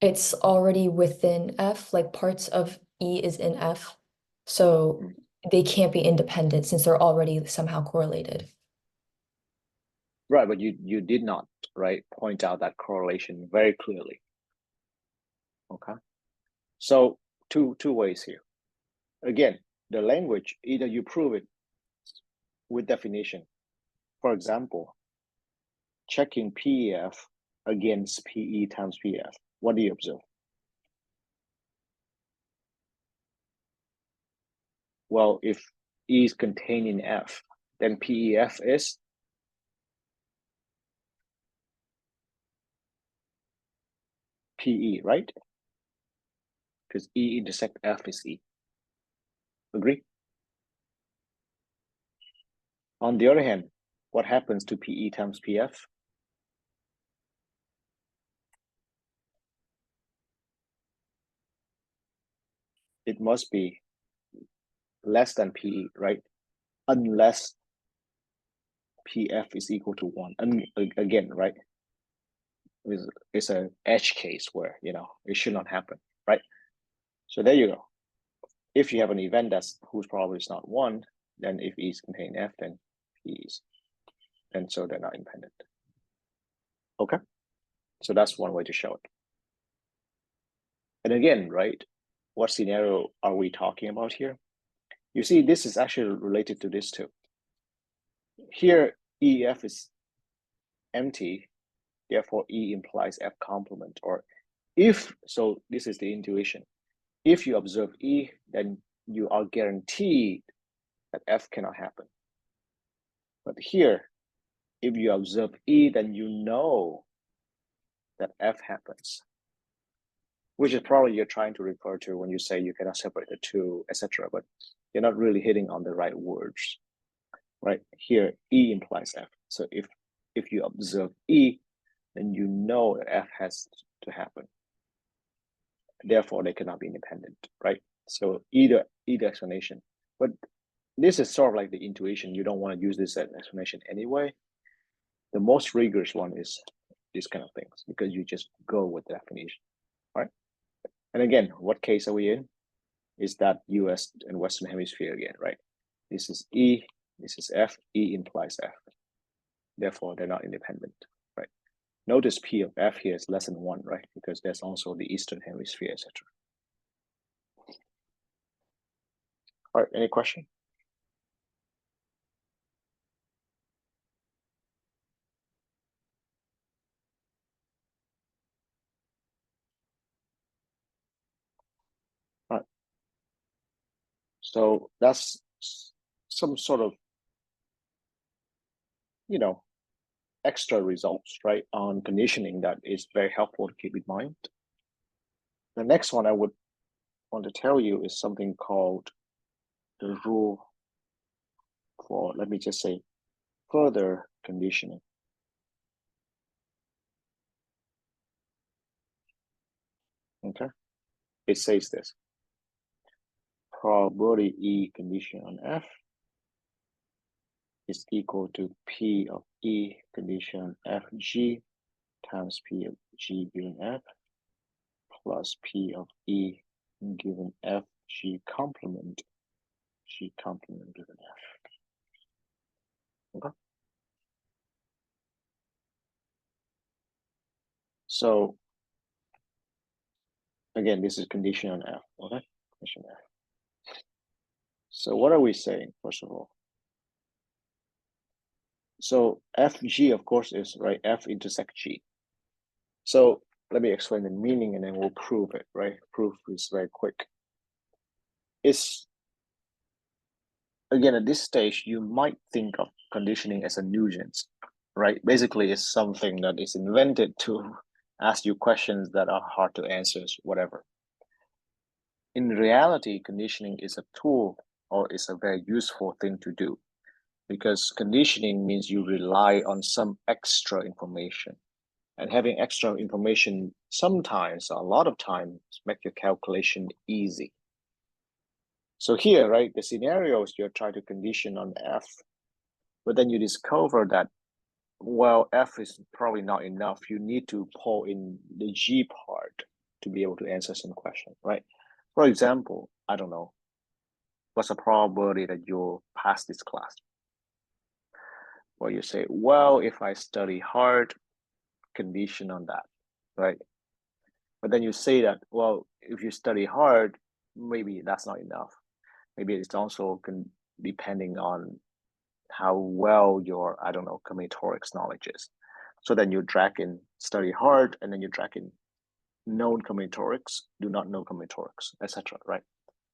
it's already within F, like parts of E is in F. So they can't be independent since they're already somehow correlated. Right, but you did not, right, point out that correlation very clearly. Okay. So two ways here. Again, the language, either you prove it with definition. For example, checking PEF against PE times PF. What do you observe? Well, if E is contained in F, then PEF is PE, right? Because E intersect F is E. Agree? On the other hand, what happens to PE times PF? It must be less than PE, right? Unless PF is equal to 1. And again, right? It's an edge case where, it should not happen, right? So there you go. If you have an event whose probability is not 1, then if E is contained F, then P is. And so they're not independent. Okay? So that's one way to show it. And again, right, what scenario are we talking about here? You see, this is actually related to this too. Here, EF is empty, therefore E implies F complement. Or so this is the intuition. If you observe E, then you are guaranteed that F cannot happen. But here, if you observe E, then you know that F happens, which is probably you're trying to refer to when you say you cannot separate the two, etc. But you're not really hitting on the right words, right? Here, E implies F. So if you observe E, then you know that F has to happen. Therefore, they cannot be independent, right? So either explanation. But this is sort of like the intuition. You don't want to use this as an explanation anyway. The most rigorous one is these kind of things because you just go with the definition, right? And again, what case are we in? Is that US and Western Hemisphere again, right? This is E, this is F, E implies F. Therefore, they're not independent, right? Notice P of F here is less than 1, right? Because there's also the Eastern Hemisphere, etc. All right, any question? All right. So that's some sort of, extra results, right, on conditioning that is very helpful to keep in mind. The next one I would want to tell you is something called the rule for, let me just say, further conditioning. Okay, it says this. probability E condition on F is equal to P of E condition FG times P of G given F plus P of E given FG complement G complement given F. Okay. So again, this is condition on F. Okay, condition F. So what are we saying, first of all? So FG, of course, is right, F intersect G. So let me explain the meaning and then we'll prove it, right? Proof is very quick. It's, again, at this stage, you might think of conditioning as a nuisance, right? Basically, it's something that is invented to ask you questions that are hard to answer, whatever. In reality, conditioning is a tool or is a very useful thing to do, because conditioning means you rely on some extra information, and having extra information sometimes, a lot of times, make your calculation easy. So here, right, the scenarios you're trying to condition on F, but then you discover that, well, F is probably not enough. You need to pull in the G part to be able to answer some question, right? For example, I don't know, what's the probability that you'll pass this class? Well, you say, well, if I study hard, condition on that, right? But then you say that, well, if you study hard, maybe that's not enough. Maybe it's also depending on how well your, I don't know, combinatorics knowledge is. So then you drag in study hard, and then you drag in known combinatorics, do not know combinatorics, etc. Right?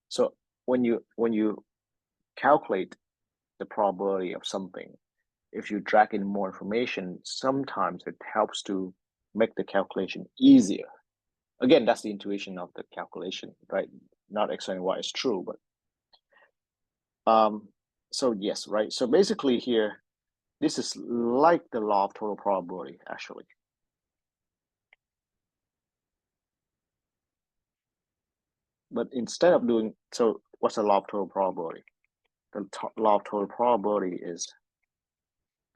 So when you calculate the probability of something, if you drag in more information, sometimes it helps to make the calculation easier. Again, that's the intuition of the calculation, right? Not explaining why it's true, but so yes, right? So basically here, this is like the law of total probability, actually. But instead of doing, so what's the law of total probability? The law of total probability is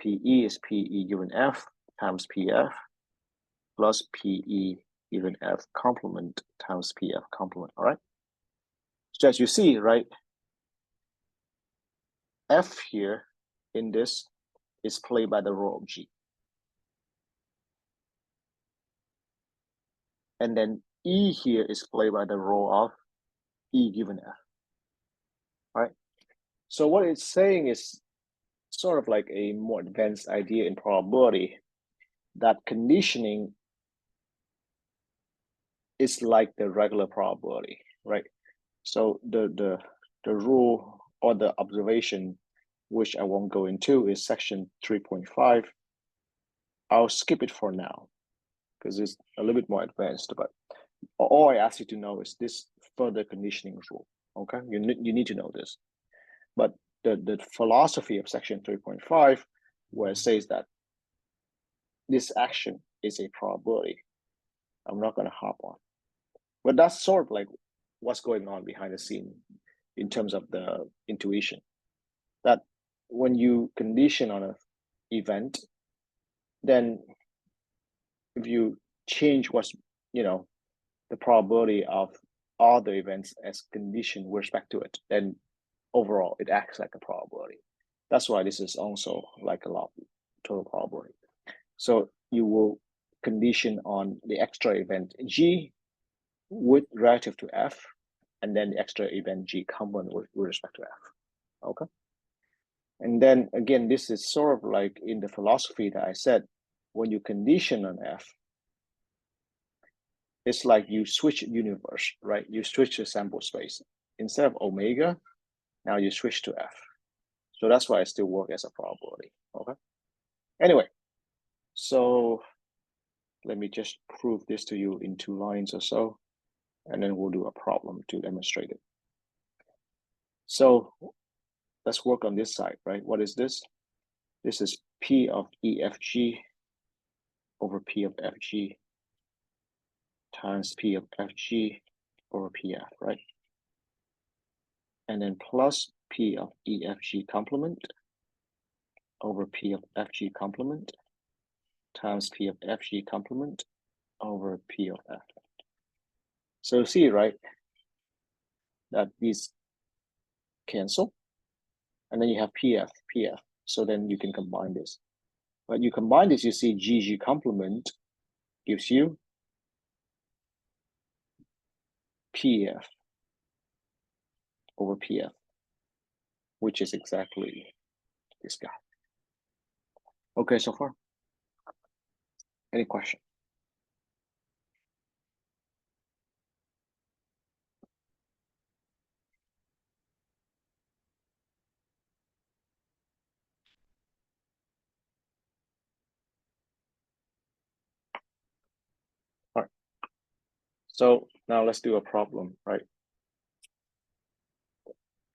PE is PE given F times PF plus PE given F complement times PF complement, all right? So as you see, right, F here in this is played by the role of G. And then E here is played by the role of E given F, right? So what it's saying is sort of like a more advanced idea in probability, that conditioning is like the regular probability, right? So the rule or the observation, which I won't go into, is section 3.5. I'll skip it for now because it's a little bit more advanced, but all I ask you to know is this further conditioning rule, okay? You need to know this. But the philosophy of section 3.5, where it says that this action is a probability, I'm not going to hop on. But that's sort of like what's going on behind the scene in terms of the intuition. That when you condition on an event, then if you change what's, the probability of all the events as conditioned with respect to it, then overall it acts like a probability. That's why this is also like a law of total probability. So you will condition on the extra event G with relative to F, and then the extra event G complement with respect to F, okay? And then again, this is sort of like in the philosophy that I said, when you condition on F, it's like you switch universe, right? You switch the sample space. Instead of omega, now you switch to F. So that's why it still works as a probability, okay? Anyway, so let me just prove this to you in 2 lines or so, and then we'll do a problem to demonstrate it. So let's work on this side, right? What is this? This is P of EFG over P of FG times P of FG over PF, right? and then plus P of EFG complement over P of FG complement times P of FG complement over P of F. So see, right, that these cancel, and then you have PF. So then you can combine this. When you combine this, you see GG complement gives you PF over PF, which is exactly this guy. Okay, so far? Any question? All right. So now let's do a problem, right?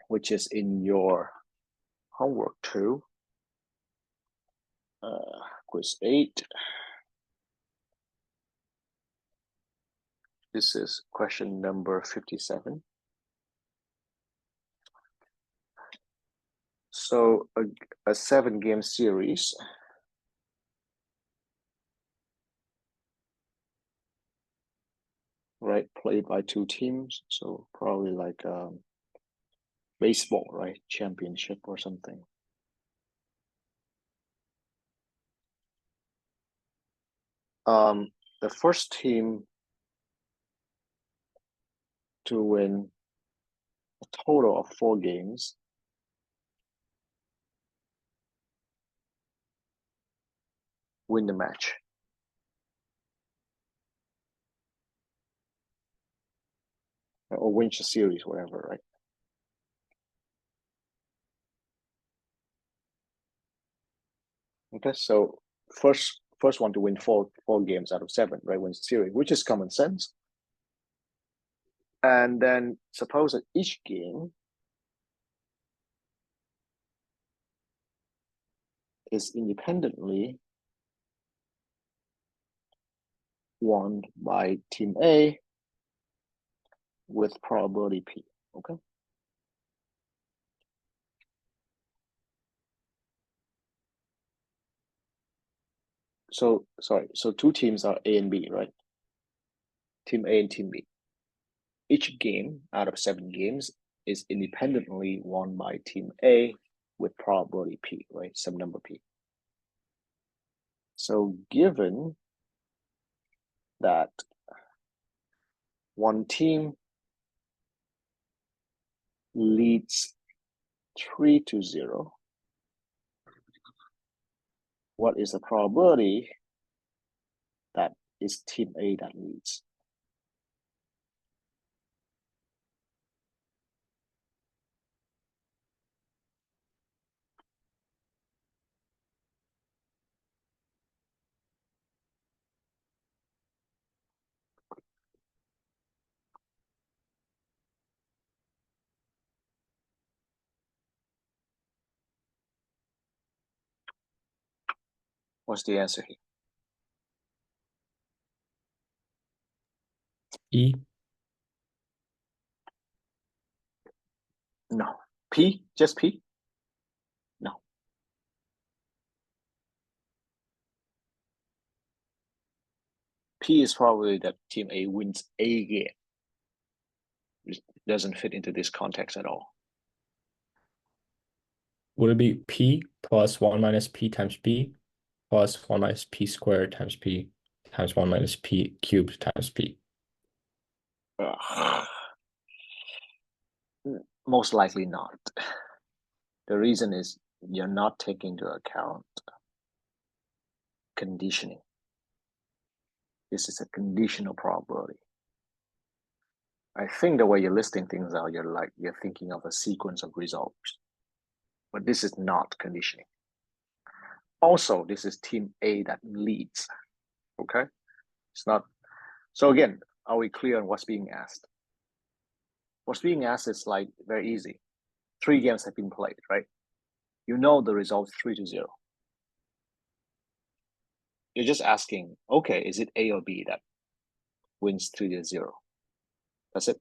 Which is in your homework too. Quiz 8. This is question number 57. So a 7-game series. Right, played by 2 teams. So probably like baseball, right? Championship or something. The first team to win a total of 4 games win the match. Or win the series, whatever, right? Okay, so first one to win four games out of 7, right? Wins the series, which is common sense. And then suppose that each game is independently won by team A with probability P, okay? So, sorry, so 2 teams are A and B, right? Team A and team B. Each game out of 7 games is independently won by team A with probability P, right? Some number P. So given that one team leads 3-0, what is the probability that is team A that leads? What's the answer here? E. No. P? Just P? No. P is probably that team A wins a game. It doesn't fit into this context at all. Would it be P plus 1 minus P times B plus 1 minus P squared times P times 1 minus P cubed times P? Most likely not. The reason is you're not taking into account conditioning. This is a conditional probability. I think the way you're listing things out, you're thinking of a sequence of results. But this is not conditioning. Also, this is team A that leads. Okay? It's not. So again, are we clear on what's being asked? What's being asked is like very easy. 3 games have been played, right? You know the result 3-0. You're just asking, okay, is it A or B that wins 3-0? That's it.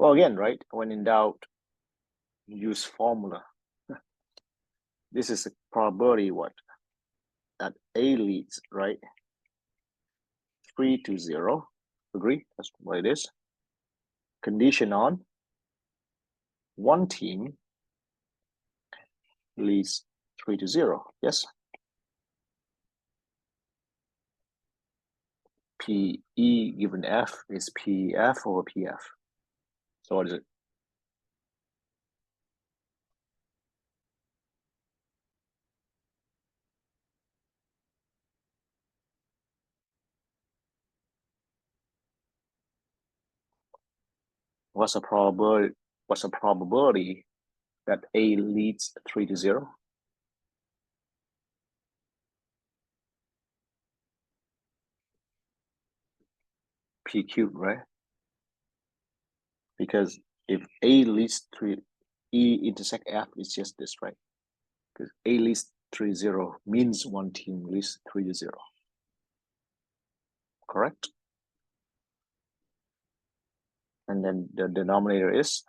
Well, again, right? When in doubt, use formula. This is a probability what? That A leads, right? 3-0. Agree? That's what it is. Condition on one team leads 3-0. Yes. PE given F is PF over PF. So what is it? What's the probability? What's the probability that A leads 3-0? P cubed, right? Because if A leads 3, E intersect F is just this, right? Because A leads 3-0 means one team leads 3-0. Correct? And then the denominator is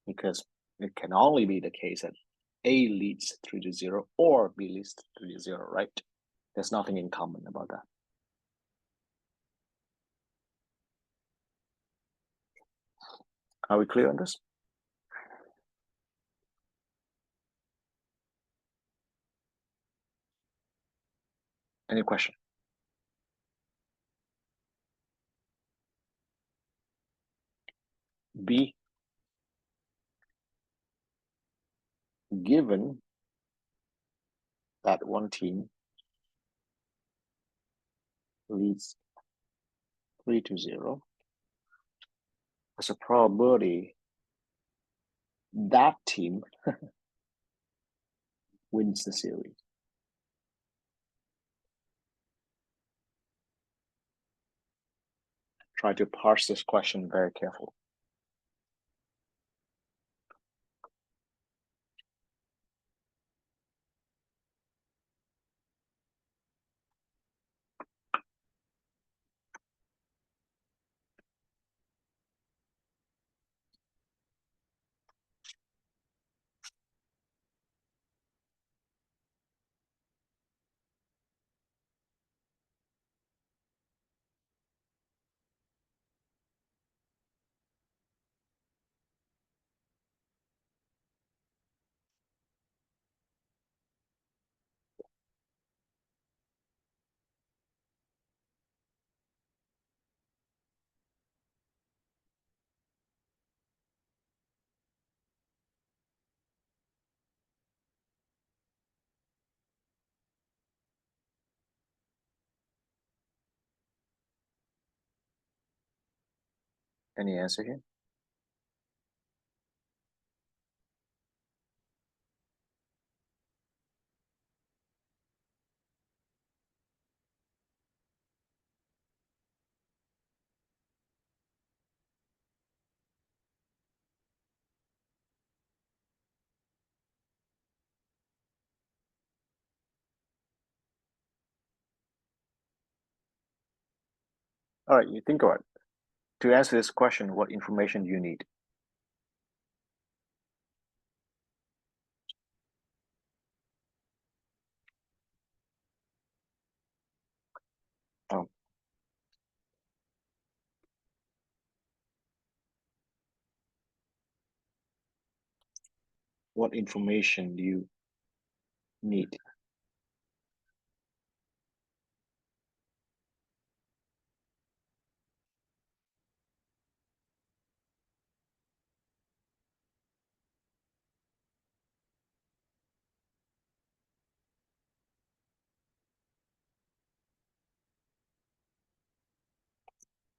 because it can only be the case that A leads 3-0 or B leads 3-0, right? There's nothing in common about that. Are we clear on this? Any question? B, given that one team leads 3-0, there's a probability that team wins the series. Try to parse this question very carefully. Any answer here? All right, you think about it. To answer this question, what information do you need? What information do you need?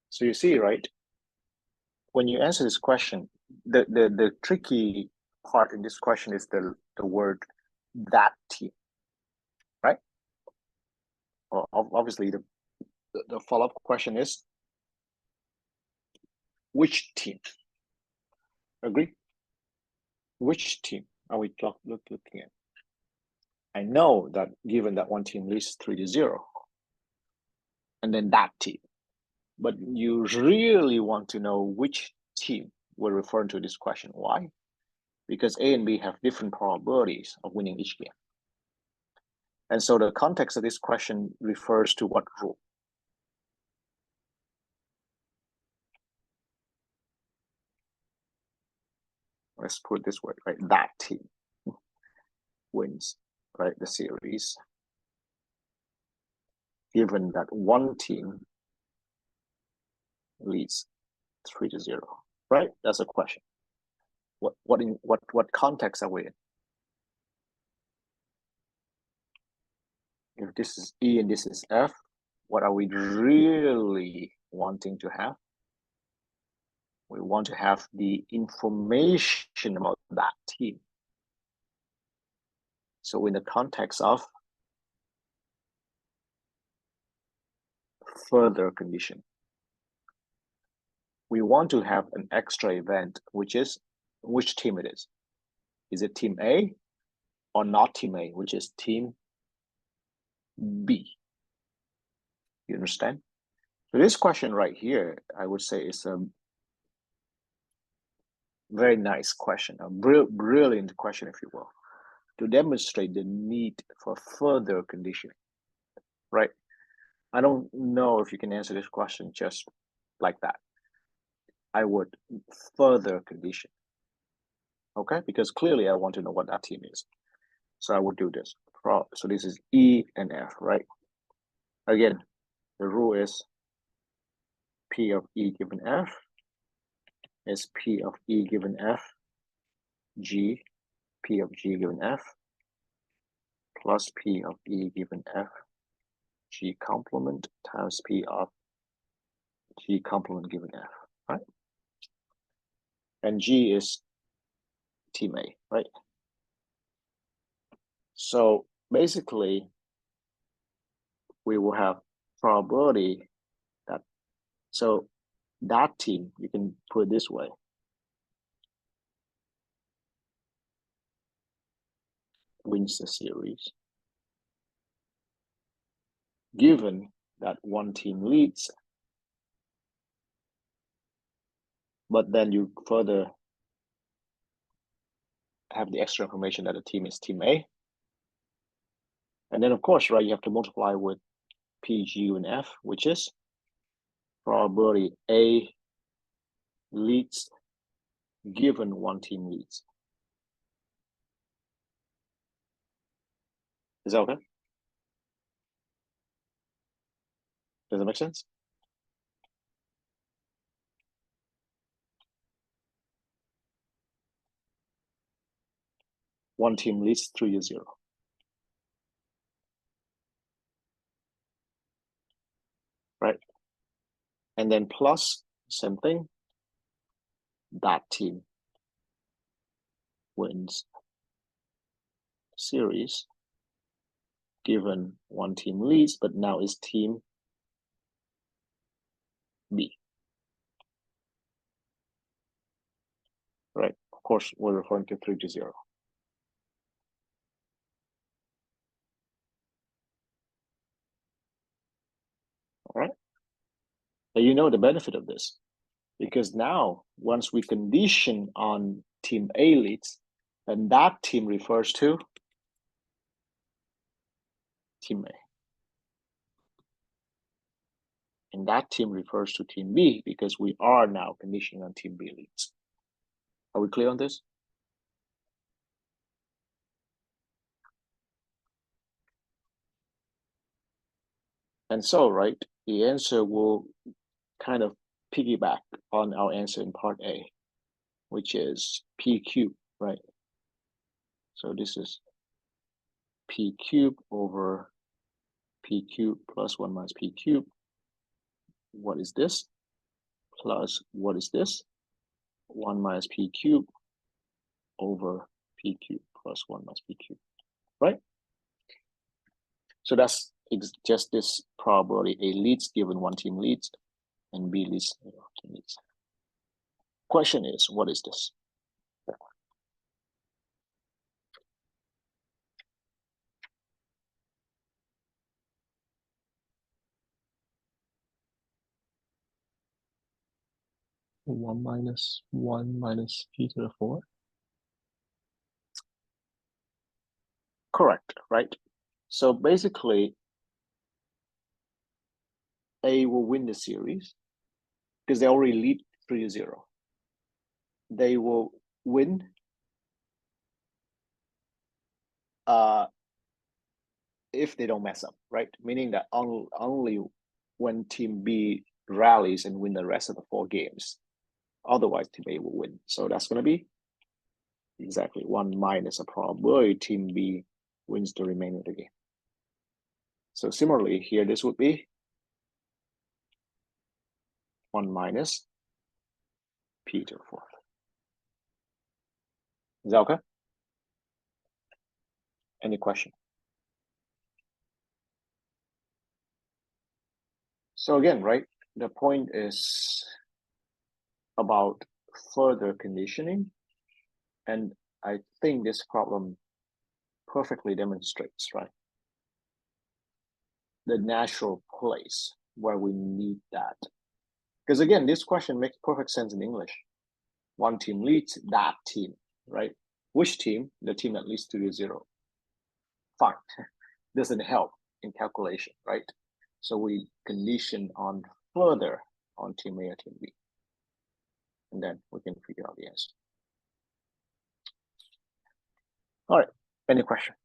So you see, right? When you answer this question, the tricky part in this question is the word that team, right? Well, obviously the follow-up question is which team? Agree? Which team are we looking at? I know that given that one team leads 3-0, and then that team, but you really want to know which team we're referring to this question. Why? Because A and B have different probabilities of winning each game. And so the context of this question refers to what rule? Let's put it this way, right? That team wins, right, the series, given that one team leads 3-0, right? That's a question. What context are we in? If this is E and this is F, what are we really wanting to have? We want to have the information about that team. So in the context of further condition, we want to have an extra event, which is which team it is. Is it team A or not team A, which is team B? You understand? So this question right here, I would say, is a very nice question, a brilliant question, if you will, to demonstrate the need for further conditioning, right? I don't know if you can answer this question just like that. I would further condition, okay? Because clearly I want to know what that team is. So I would do this. So this is E and F, right? Again, the rule is P of E given F is P of E given F, G, P of G given F, plus P of E given F, G complement times P of G complement given F, right? And G is team A, right? So basically, we will have probability that, so that team, you can put it this way. Wins the series, given that one team leads, but then you further have the extra information that the team is team A. And then of course, right, you have to multiply with P, G, and F, which is probability A leads given one team leads. Is that okay? Does that make sense? One team leads 3-0. Right? And then plus, same thing, that team wins series, given one team leads, but now is team B. Right? Of course, we're referring to 3-0. All right? And you know the benefit of this, because now once we condition on team A leads, then that team refers to team A. And that team refers to team B because we are now conditioning on team B leads. Are we clear on this? And so, right, the answer will kind of piggyback on our answer in part A, which is P cubed, right? So this is P cubed over P cubed plus 1 minus P cubed. What is this? Plus, what is this? 1 minus P cubed over P cubed plus 1 minus P cubed, right? So that's just this probability. A leads given one team leads and B leads team leads. Question is, what is this? 1 minus 1 minus p to the 4. Correct, right? So basically, A will win the series because they already lead 3-0. They will win if they don't mess up, right? Meaning that only when team B rallies and win the rest of the 4 games, otherwise team A will win. So that's going to be exactly 1 minus a probability team B wins the remainder of the game. So similarly here, this would be 1 minus p to the 4th. Is that okay? Any question? So again, right, the point is about further conditioning. And I think this problem perfectly demonstrates, right, the natural place where we need that. Because again, this question makes perfect sense in English. One team leads, that team, right? Which team? The team that leads 2-0. Fine. Doesn't help in calculation, right? So we condition on further on team A or team B. And then we can figure out the answer. All right, any question?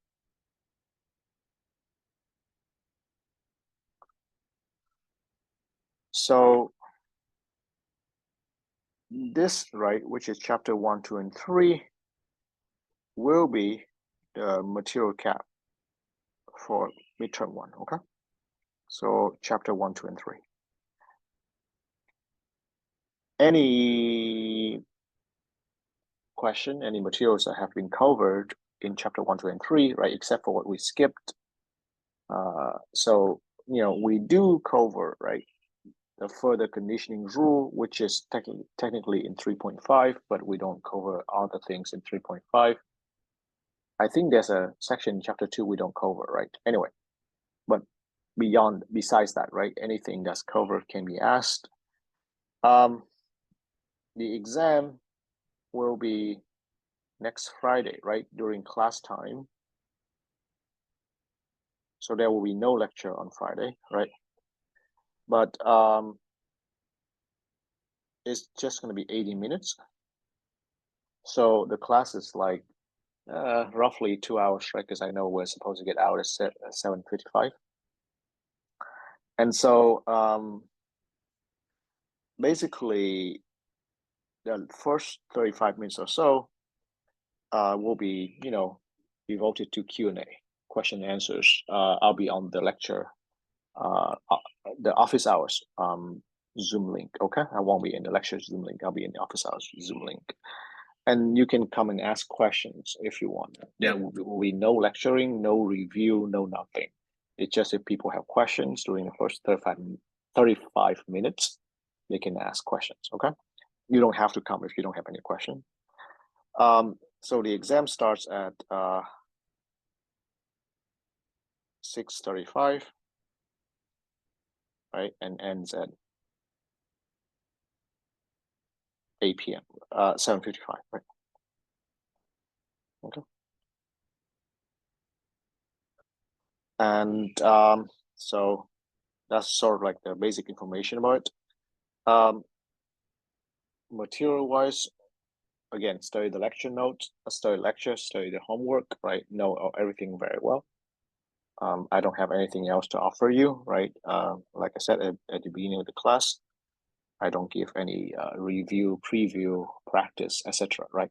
So this, right, which is chapter 1, 2, and 3, will be the material cap for midterm 1, okay? So chapter 1, 2, and 3. Any question, any materials that have been covered in chapter 1, 2, and 3, right, except for what we skipped. So, you know, we do cover, right, the further conditioning rule, which is technically in 3.5, but we don't cover other things in 3.5. I think there's a section in chapter 2 we don't cover, right? Anyway, but besides that, right, anything that's covered can be asked. The exam will be next Friday, right, during class time. So there will be no lecture on Friday, right? But it's just going to be 80 minutes. So the class is like roughly 2 hours, right? Because I know we're supposed to get out at 7:55. And so basically the first 35 minutes or so will be, you know, devoted to Q&A, question and answers. I'll be on the lecture, the office hours Zoom link, okay? I won't be in the lecture Zoom link. I'll be in the office hours Zoom link. And you can come and ask questions if you want. There will be no lecturing, no review, no nothing. It's just if people have questions during the first 35 minutes, they can ask questions, okay? You don't have to come if you don't have any question. So the exam starts at 6:35, right? And ends at 8 p.m., 7:55, right? Okay. And so that's sort of like the basic information about it. Material-wise, again, study the lecture notes, study lecture, study the homework, right? Know everything very well. I don't have anything else to offer you, right? Like I said at the beginning of the class, I don't give any review, preview, practice, etc. Right?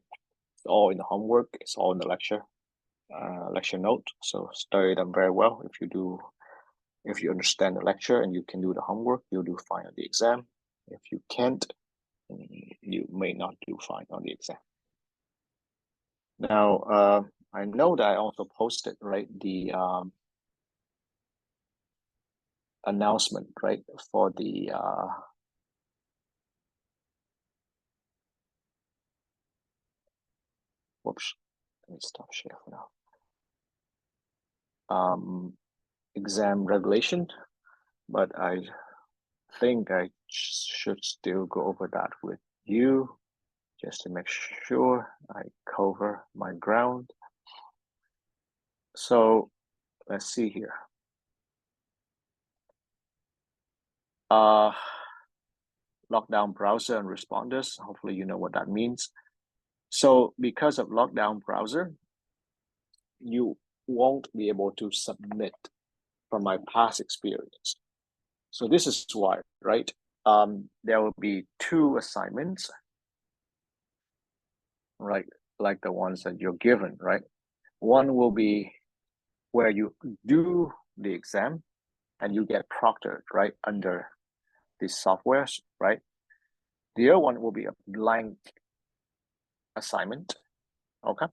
It's all in the homework. It's all in the lecture note. So study them very well. If you understand the lecture and you can do the homework, you'll do fine on the exam. If you can't, you may not do fine on the exam. Now, I know that I also posted, right, the announcement, right, for the whoops, let me stop share for now. Exam regulation, but I think I should still go over that with review just to make sure I cover my ground. So let's see here. Lockdown browser and responders. Hopefully you know what that means. So because of lockdown browser, you won't be able to submit from my past experience. So this is why, right? There will be 2 assignments, right? Like the ones that you're given, right? One will be where you do the exam and you get proctored, right? Under these softwares, right? The other one will be a blank assignment, okay?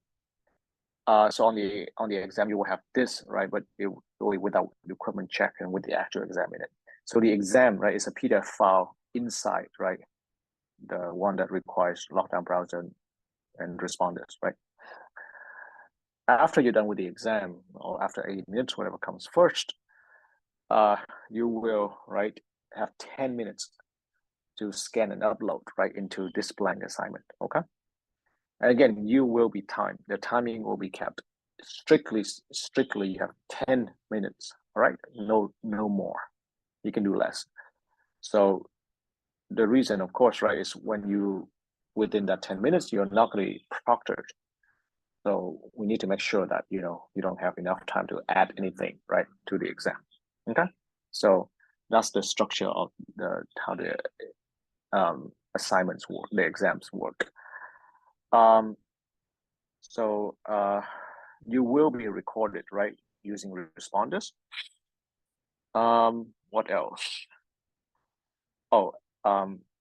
So on the exam, you will have this, right? But it will be without the equipment check and with the actual exam in it. So the exam, right, is a PDF file inside, right? The one that requires lockdown browser and responders, right? After you're done with the exam, or after 8 minutes, whatever comes first, you will, right, have 10 minutes to scan and upload, right, into this blank assignment, okay? And again, you will be timed. The timing will be kept strictly. You have 10 minutes, all right? No more. You can do less. So the reason, of course, right, is when you, within that 10 minutes, you're not going to be proctored. So we need to make sure that, you know, you don't have enough time to add anything, right, to the exam, okay? So that's the structure of how the assignments work, the exams work. So you will be recorded, right, using responders. What else? Oh,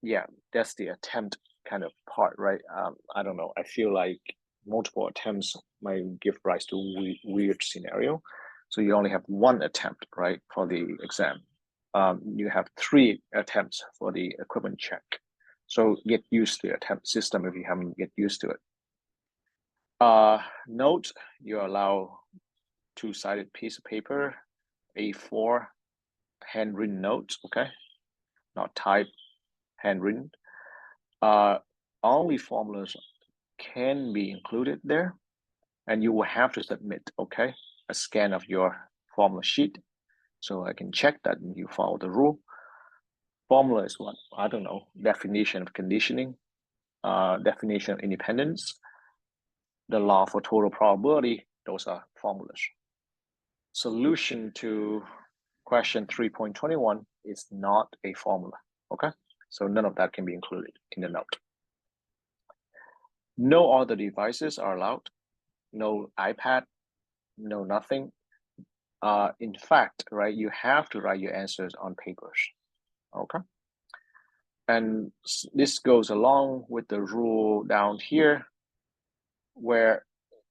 yeah, that's the attempt kind of part, right? I don't know. I feel like multiple attempts might give rise to weird scenario. So you only have 1 attempt, right, for the exam. You have 3 attempts for the equipment check. So get used to the attempt system if you haven't get used to it. Note, you allow 2-sided piece of paper, A4, handwritten notes, okay? Not typed, handwritten. Only formulas can be included there, and you will have to submit, okay, a scan of your formula sheet, so I can check that you follow the rule. Formula is what? I don't know. Definition of conditioning, definition of independence, the law for total probability. Those are formulas. Solution to question 3.21 is not a formula, okay? So none of that can be included in the note. No other devices are allowed. No iPad, no nothing. In fact, right, you have to write your answers on papers, okay? And this goes along with the rule down here, where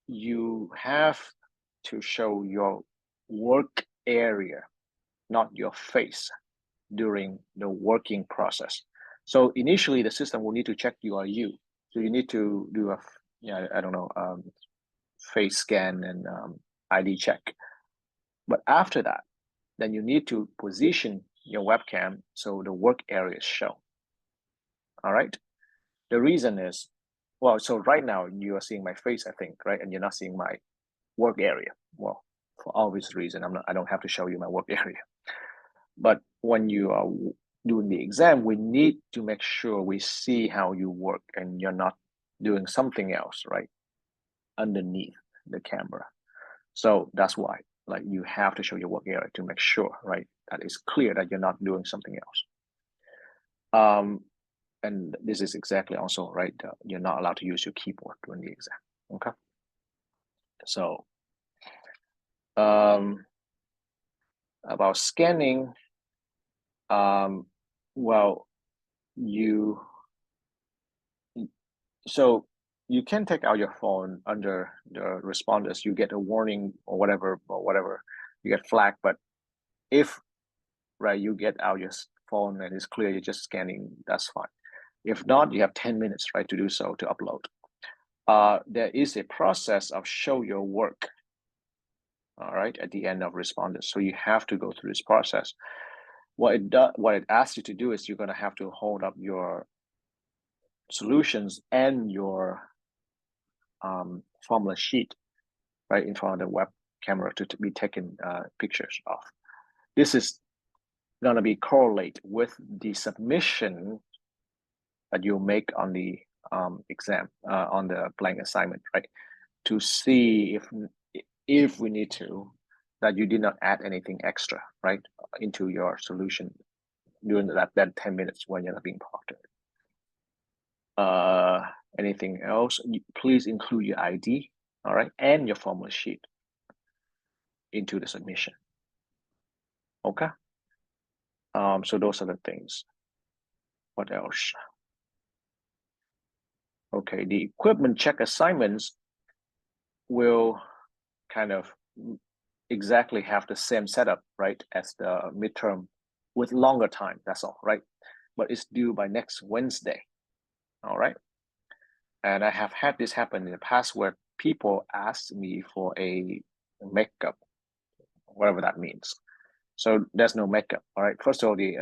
you have to show your work area, not your face, during the working process. So initially, the system will need to check you are you. So you need to do a, I don't know, face scan and ID check. But after that, then you need to position your webcam so the work area is shown. All right. The reason is, well, so right now you are seeing my face, I think, right? And you're not seeing my work area. Well, for obvious reason, I don't have to show you my work area. But when you are doing the exam, we need to make sure we see how you work and you're not doing something else, right, underneath the camera. So that's why, like, you have to show your work area to make sure, right, that it's clear that you're not doing something else. And this is exactly also, right, you're not allowed to use your keyboard during the exam, okay? So about scanning, well, so you can take out your phone under the responders. You get a warning or whatever, you get flagged. But if, right, you get out your phone and it's clear you're just scanning, that's fine. If not, you have 10 minutes, right, to do so, to upload. There is a process of show your work, all right, at the end of responders. So you have to go through this process. What it asks you to do is you're going to have to hold up your solutions and your formula sheet right in front of the web camera to be taken pictures of. This is going to be correlate with the submission that you make on the exam, on the blank assignment, right? To see if we need to, that you did not add anything extra, right, into your solution during that 10 minutes when you're not being proctored. Anything else? Please include your ID, all right, and your formula sheet into the submission. Okay. So those are the things. What else? Okay, the equipment check assignments will kind of exactly have the same setup, right, as the midterm with longer time, that's all, right? But it's due by next Wednesday, all right? And I have had this happen in the past where people asked me for a makeup, whatever that means. So there's no makeup, all right? First of all, the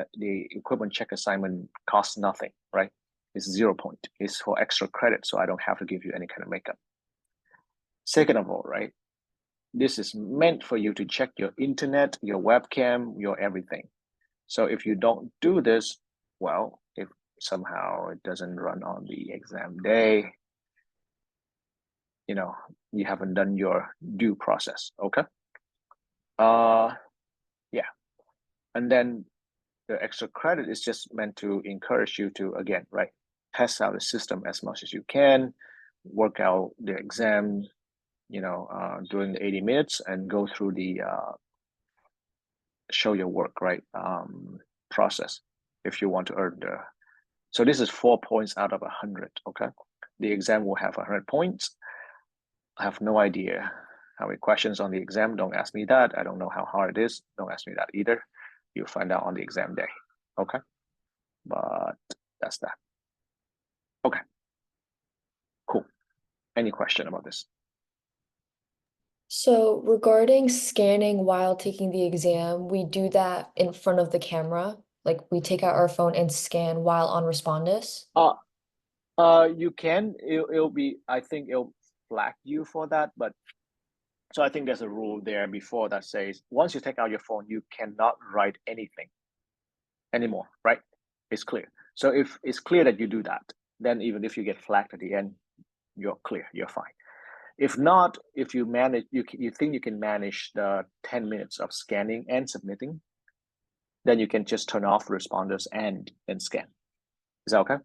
equipment check assignment costs nothing, right? It's 0 point. It's for extra credit, so I don't have to give you any kind of makeup. Second of all, right, this is meant for you to check your internet, your webcam, your everything. So if you don't do this, well, if somehow it doesn't run on the exam day, you know, you haven't done your due process, okay? Yeah. And then the extra credit is just meant to encourage you to, again, right, test out the system as much as you can, work out the exam, you know, during the 80 minutes and go through the show your work, right, process if you want to earn the. So this is 4 points out of 100, okay? The exam will have 100 points. I have no idea how many questions on the exam. Don't ask me that. I don't know how hard it is. Don't ask me that either. You'll find out on the exam day, okay? But that's that. Okay, cool. Any question about this? So regarding scanning while taking the exam, we do that in front of the camera. Like we take out our phone and scan while on Respondus. You can. It'll be. I think it'll flag you for that. But so I think there's a rule there before that says once you take out your phone, you cannot write anything anymore. Right? It's clear. So if it's clear that you do that, then even if you get flagged at the end, you're clear. You're fine. If not, if you manage, you think you can manage the 10 minutes of scanning and submitting, then you can just turn off Respondus and then scan. Is that okay?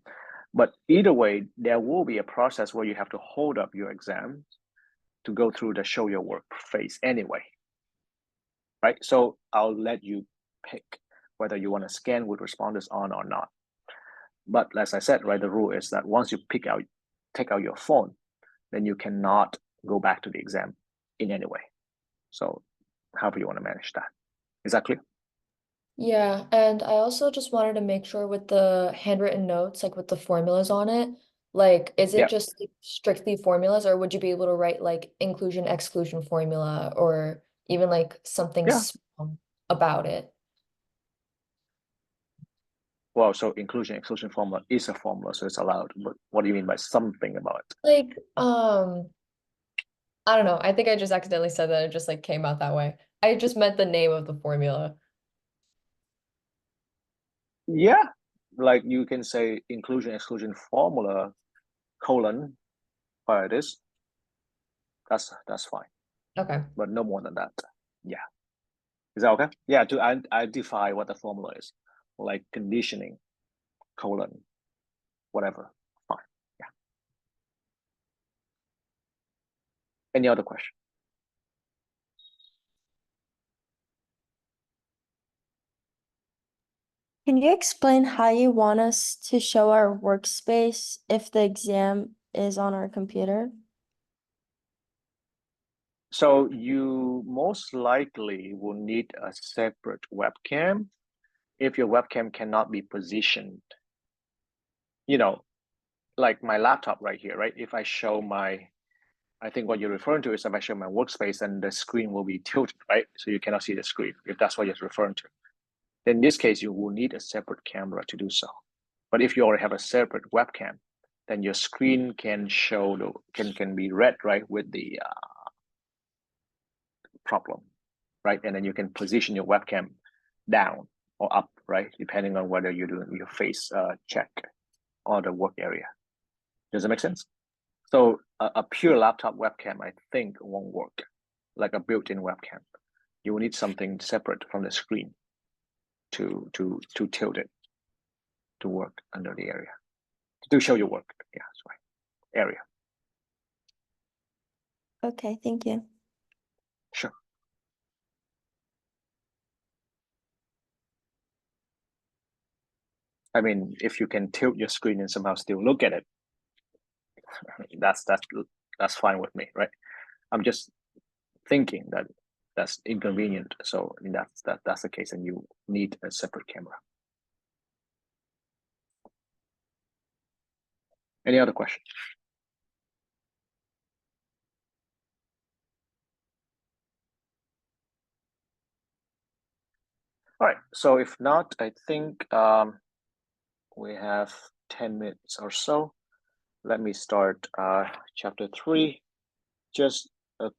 But either way, there will be a process where you have to hold up your exam to go through the show your work phase anyway, right? So I'll let you pick whether you want to scan with Respondus on or not. But as I said, right, the rule is that once you take out your phone, then you cannot go back to the exam in any way. So however you want to manage that. Is that clear? Yeah, and I also just wanted to make sure with the handwritten notes, like with the formulas on it, like is it Yeah. just like, strictly formulas, or would you be able to write like inclusion exclusion formula or even like something Yeah. small about it? Well, so inclusion exclusion formula is a formula, so it's allowed. But what do you mean by something about it? Like, I don't know. I think I just accidentally said that. It just like came out that way. I just meant the name of the formula. Yeah, like you can say inclusion exclusion formula colon where it is. That's fine, Okay. but no more than that. Yeah, is that okay? Yeah, to identify what the formula is, like conditioning colon whatever. Fine. Yeah. Any other question? Can you explain how you want us to show our workspace if the exam is on our computer? So you most likely will need a separate webcam if your webcam cannot be positioned. You know, like my laptop right here, right? If I show I think what you're referring to is if I show my workspace and the screen will be tilted, right? So you cannot see the screen, if that's what you're referring to. Then in this case, you will need a separate camera to do so. But if you already have a separate webcam, then your screen can show can be read, right, with the problem, right? And then you can position your webcam down or up, right, depending on whether you're doing your face check or the work area. Does that make sense? So a pure laptop webcam, I think, won't work, like a built-in webcam. You will need something separate from the screen to tilt it to work under the area, to show your work. Yeah, sorry, area. Okay, thank you. Sure. I mean, if you can tilt your screen and somehow still look at it, that's fine with me, right? I'm just thinking that that's inconvenient. So if that's the case, and you need a separate camera. Any other questions? All right. So if not, I think we have 10 minutes or so. Let me start chapter 3. Just a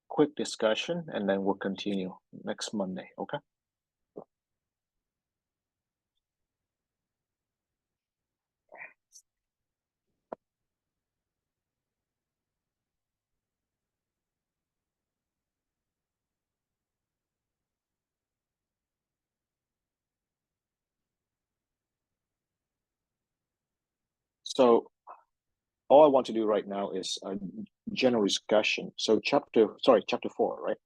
quick discussion, and then we'll continue next Monday. Okay. So all I want to do right now is a general discussion. So chapter 4, right,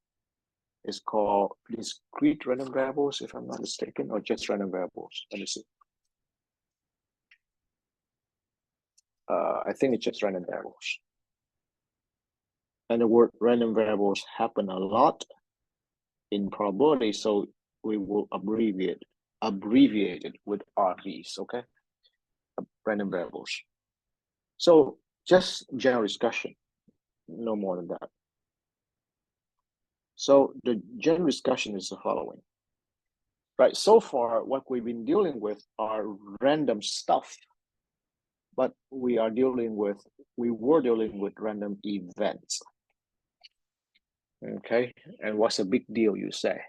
is called discrete random variables, if I'm not mistaken, or just random variables. Let me see. I think it's just random variables. And the word random variables happen a lot in probability, so we will abbreviate it with RVs, okay? Random variables. So just general discussion, no more than that. So the general discussion is the following. Right, so far what we've been dealing with are random stuff, but we were dealing with random events. Okay, and what's a big deal, you say?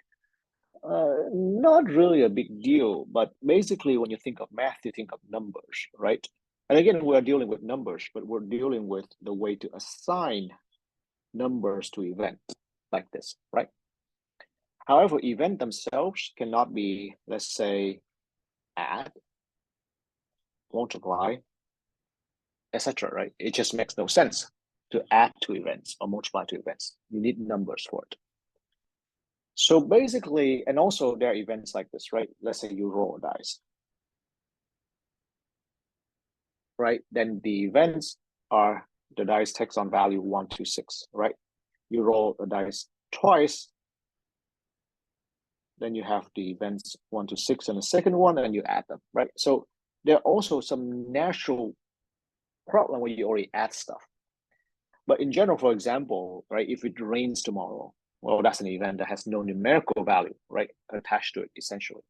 Not really a big deal, but basically when you think of math, you think of numbers, right? And again, we're dealing with numbers, but we're dealing with the way to assign numbers to events like this, right? However, events themselves cannot be, let's say, add, multiply, etc., right? It just makes no sense to add to events or multiply to events. You need numbers for it. So basically, and also there are events like this, right? Let's say you roll a dice, right? Then the events are the dice takes on value 1 to 6, right? You roll a dice twice, then you have the events 1 to 6 and the second one, and you add them, right? So there are also some natural problem where you already add stuff. But in general, for example, right, if it rains tomorrow, well, that's an event that has no numerical value, right, attached to it, essentially.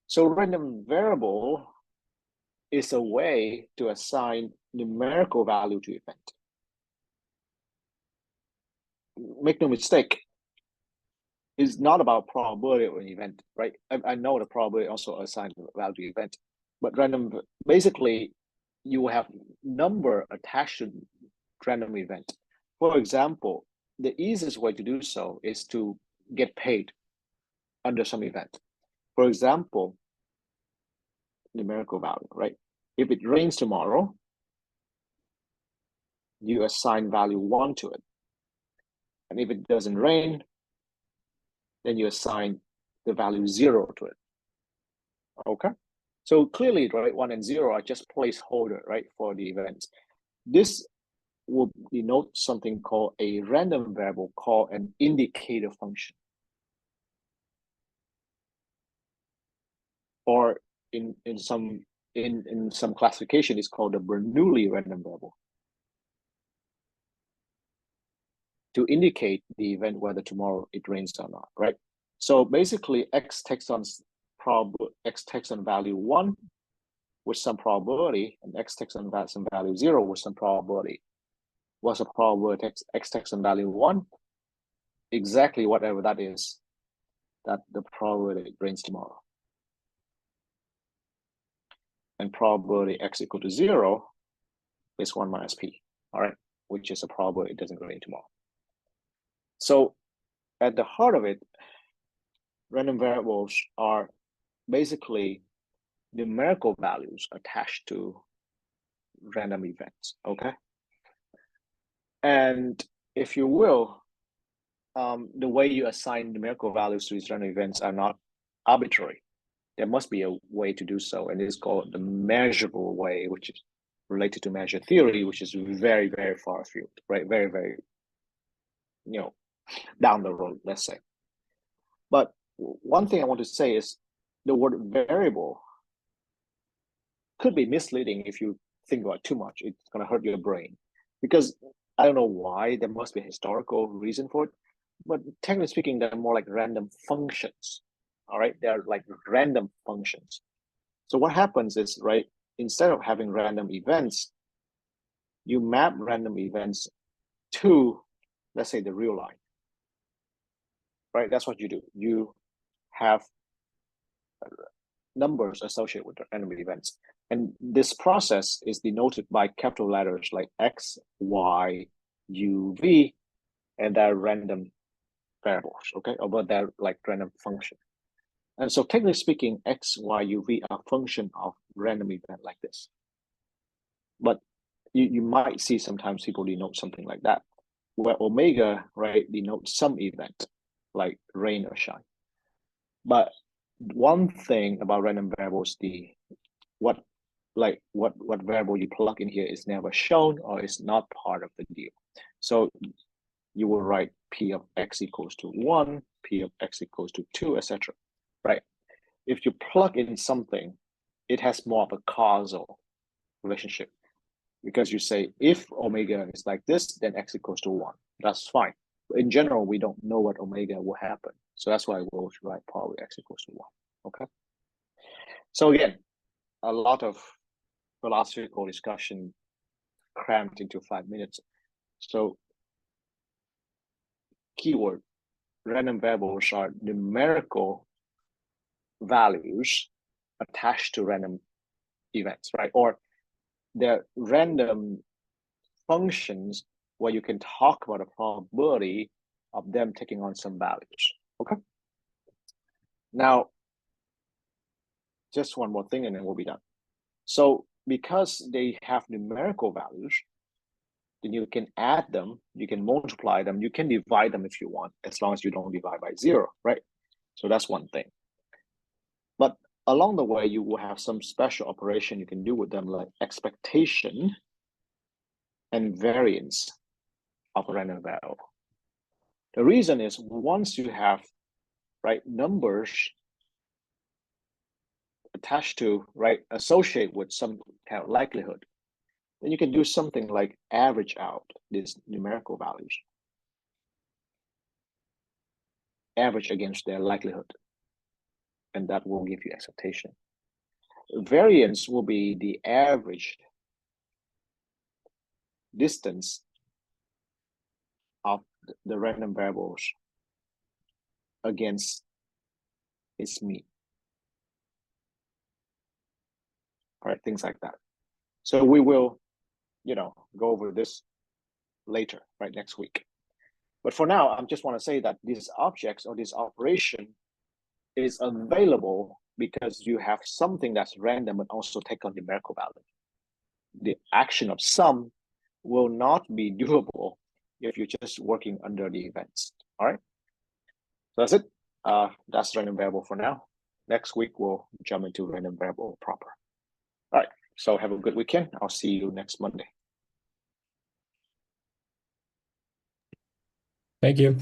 So random variable is a way to assign numerical value to event. Make no mistake, it's not about probability of an event, right? I know the probability also assigns value to event, but random, basically, you will have number attached to random event. For example, the easiest way to do so is to get paid under some event. For example, numerical value, right? If it rains tomorrow, you assign value 1 to it. And if it doesn't rain, then you assign the value 0 to it. Okay? So clearly, right, 1 and 0 are just placeholder, right, for the events. This will denote something called a random variable called an indicator function. Or in some classification, it's called the Bernoulli random variable, to indicate the event whether tomorrow it rains or not, right? So basically, x takes on value 1, with some probability, and x takes some value 0 with some probability. What's the probability x takes some value 1? Exactly whatever that is, that the probability rains tomorrow. And probability x equal to 0 is 1 minus p, all right, which is a probability it doesn't rain tomorrow. So at the heart of it, random variables are basically numerical values attached to random events, okay? And if you will, the way you assign numerical values to these random events are not arbitrary. There must be a way to do so, and it's called the measurable way, which is related to measure theory, which is very, very far afield, right? Very, very, down the road, let's say. But one thing I want to say is the word variable could be misleading if you think about it too much. It's going to hurt your brain, because I don't know why. There must be a historical reason for it, but technically speaking, they're more like random functions. All right, they're like random functions. So what happens is, right, instead of having random events, you map random events to, let's say, the real line. Right, that's what you do. You have numbers associated with the random events. And this process is denoted by capital letters like X, Y, U, V, and they're random variables, okay? Or but they're like random function. And so technically speaking, X, Y, U, V are a function of random event like this. But you might see sometimes people denote something like that, where omega, right, denotes some event, like rain or shine. But one thing about random variables, what variable you plug in here is never shown or is not part of the deal. So you will write P of X equals to 1, P of X equals to 2, etc. Right? If you plug in something, it has more of a causal relationship, because you say if omega is like this, then X equals to 1. That's fine. But in general, we don't know what omega will happen. So that's why we'll write probably X equals to 1. Okay. So again, a lot of philosophical discussion crammed into 5 minutes. So keyword, random variables are numerical values attached to random events, right? Or they're random functions where you can talk about a probability of them taking on some values, okay? Now, just one more thing and then we'll be done. So because they have numerical values, then you can add them, you can multiply them, you can divide them if you want, as long as you don't divide by 0, right? So that's one thing. But along the way, you will have some special operation you can do with them, like expectation and variance of a random variable. The reason is once you have, right, numbers attached to, right, associate with some kind of likelihood, then you can do something like average out these numerical values, average against their likelihood, and that will give you expectation. Variance will be the average distance of the random variables against its mean. All right, things like that. So we will, go over this later, right, next week. But for now, I just want to say that these objects or this operation is available because you have something that's random and also take on numerical value. The action of sum will not be doable if you're just working under the events. All right. So that's it. That's random variable for now. Next week, we'll jump into random variable proper. All right. So have a good weekend. I'll see you next Monday. Thank you.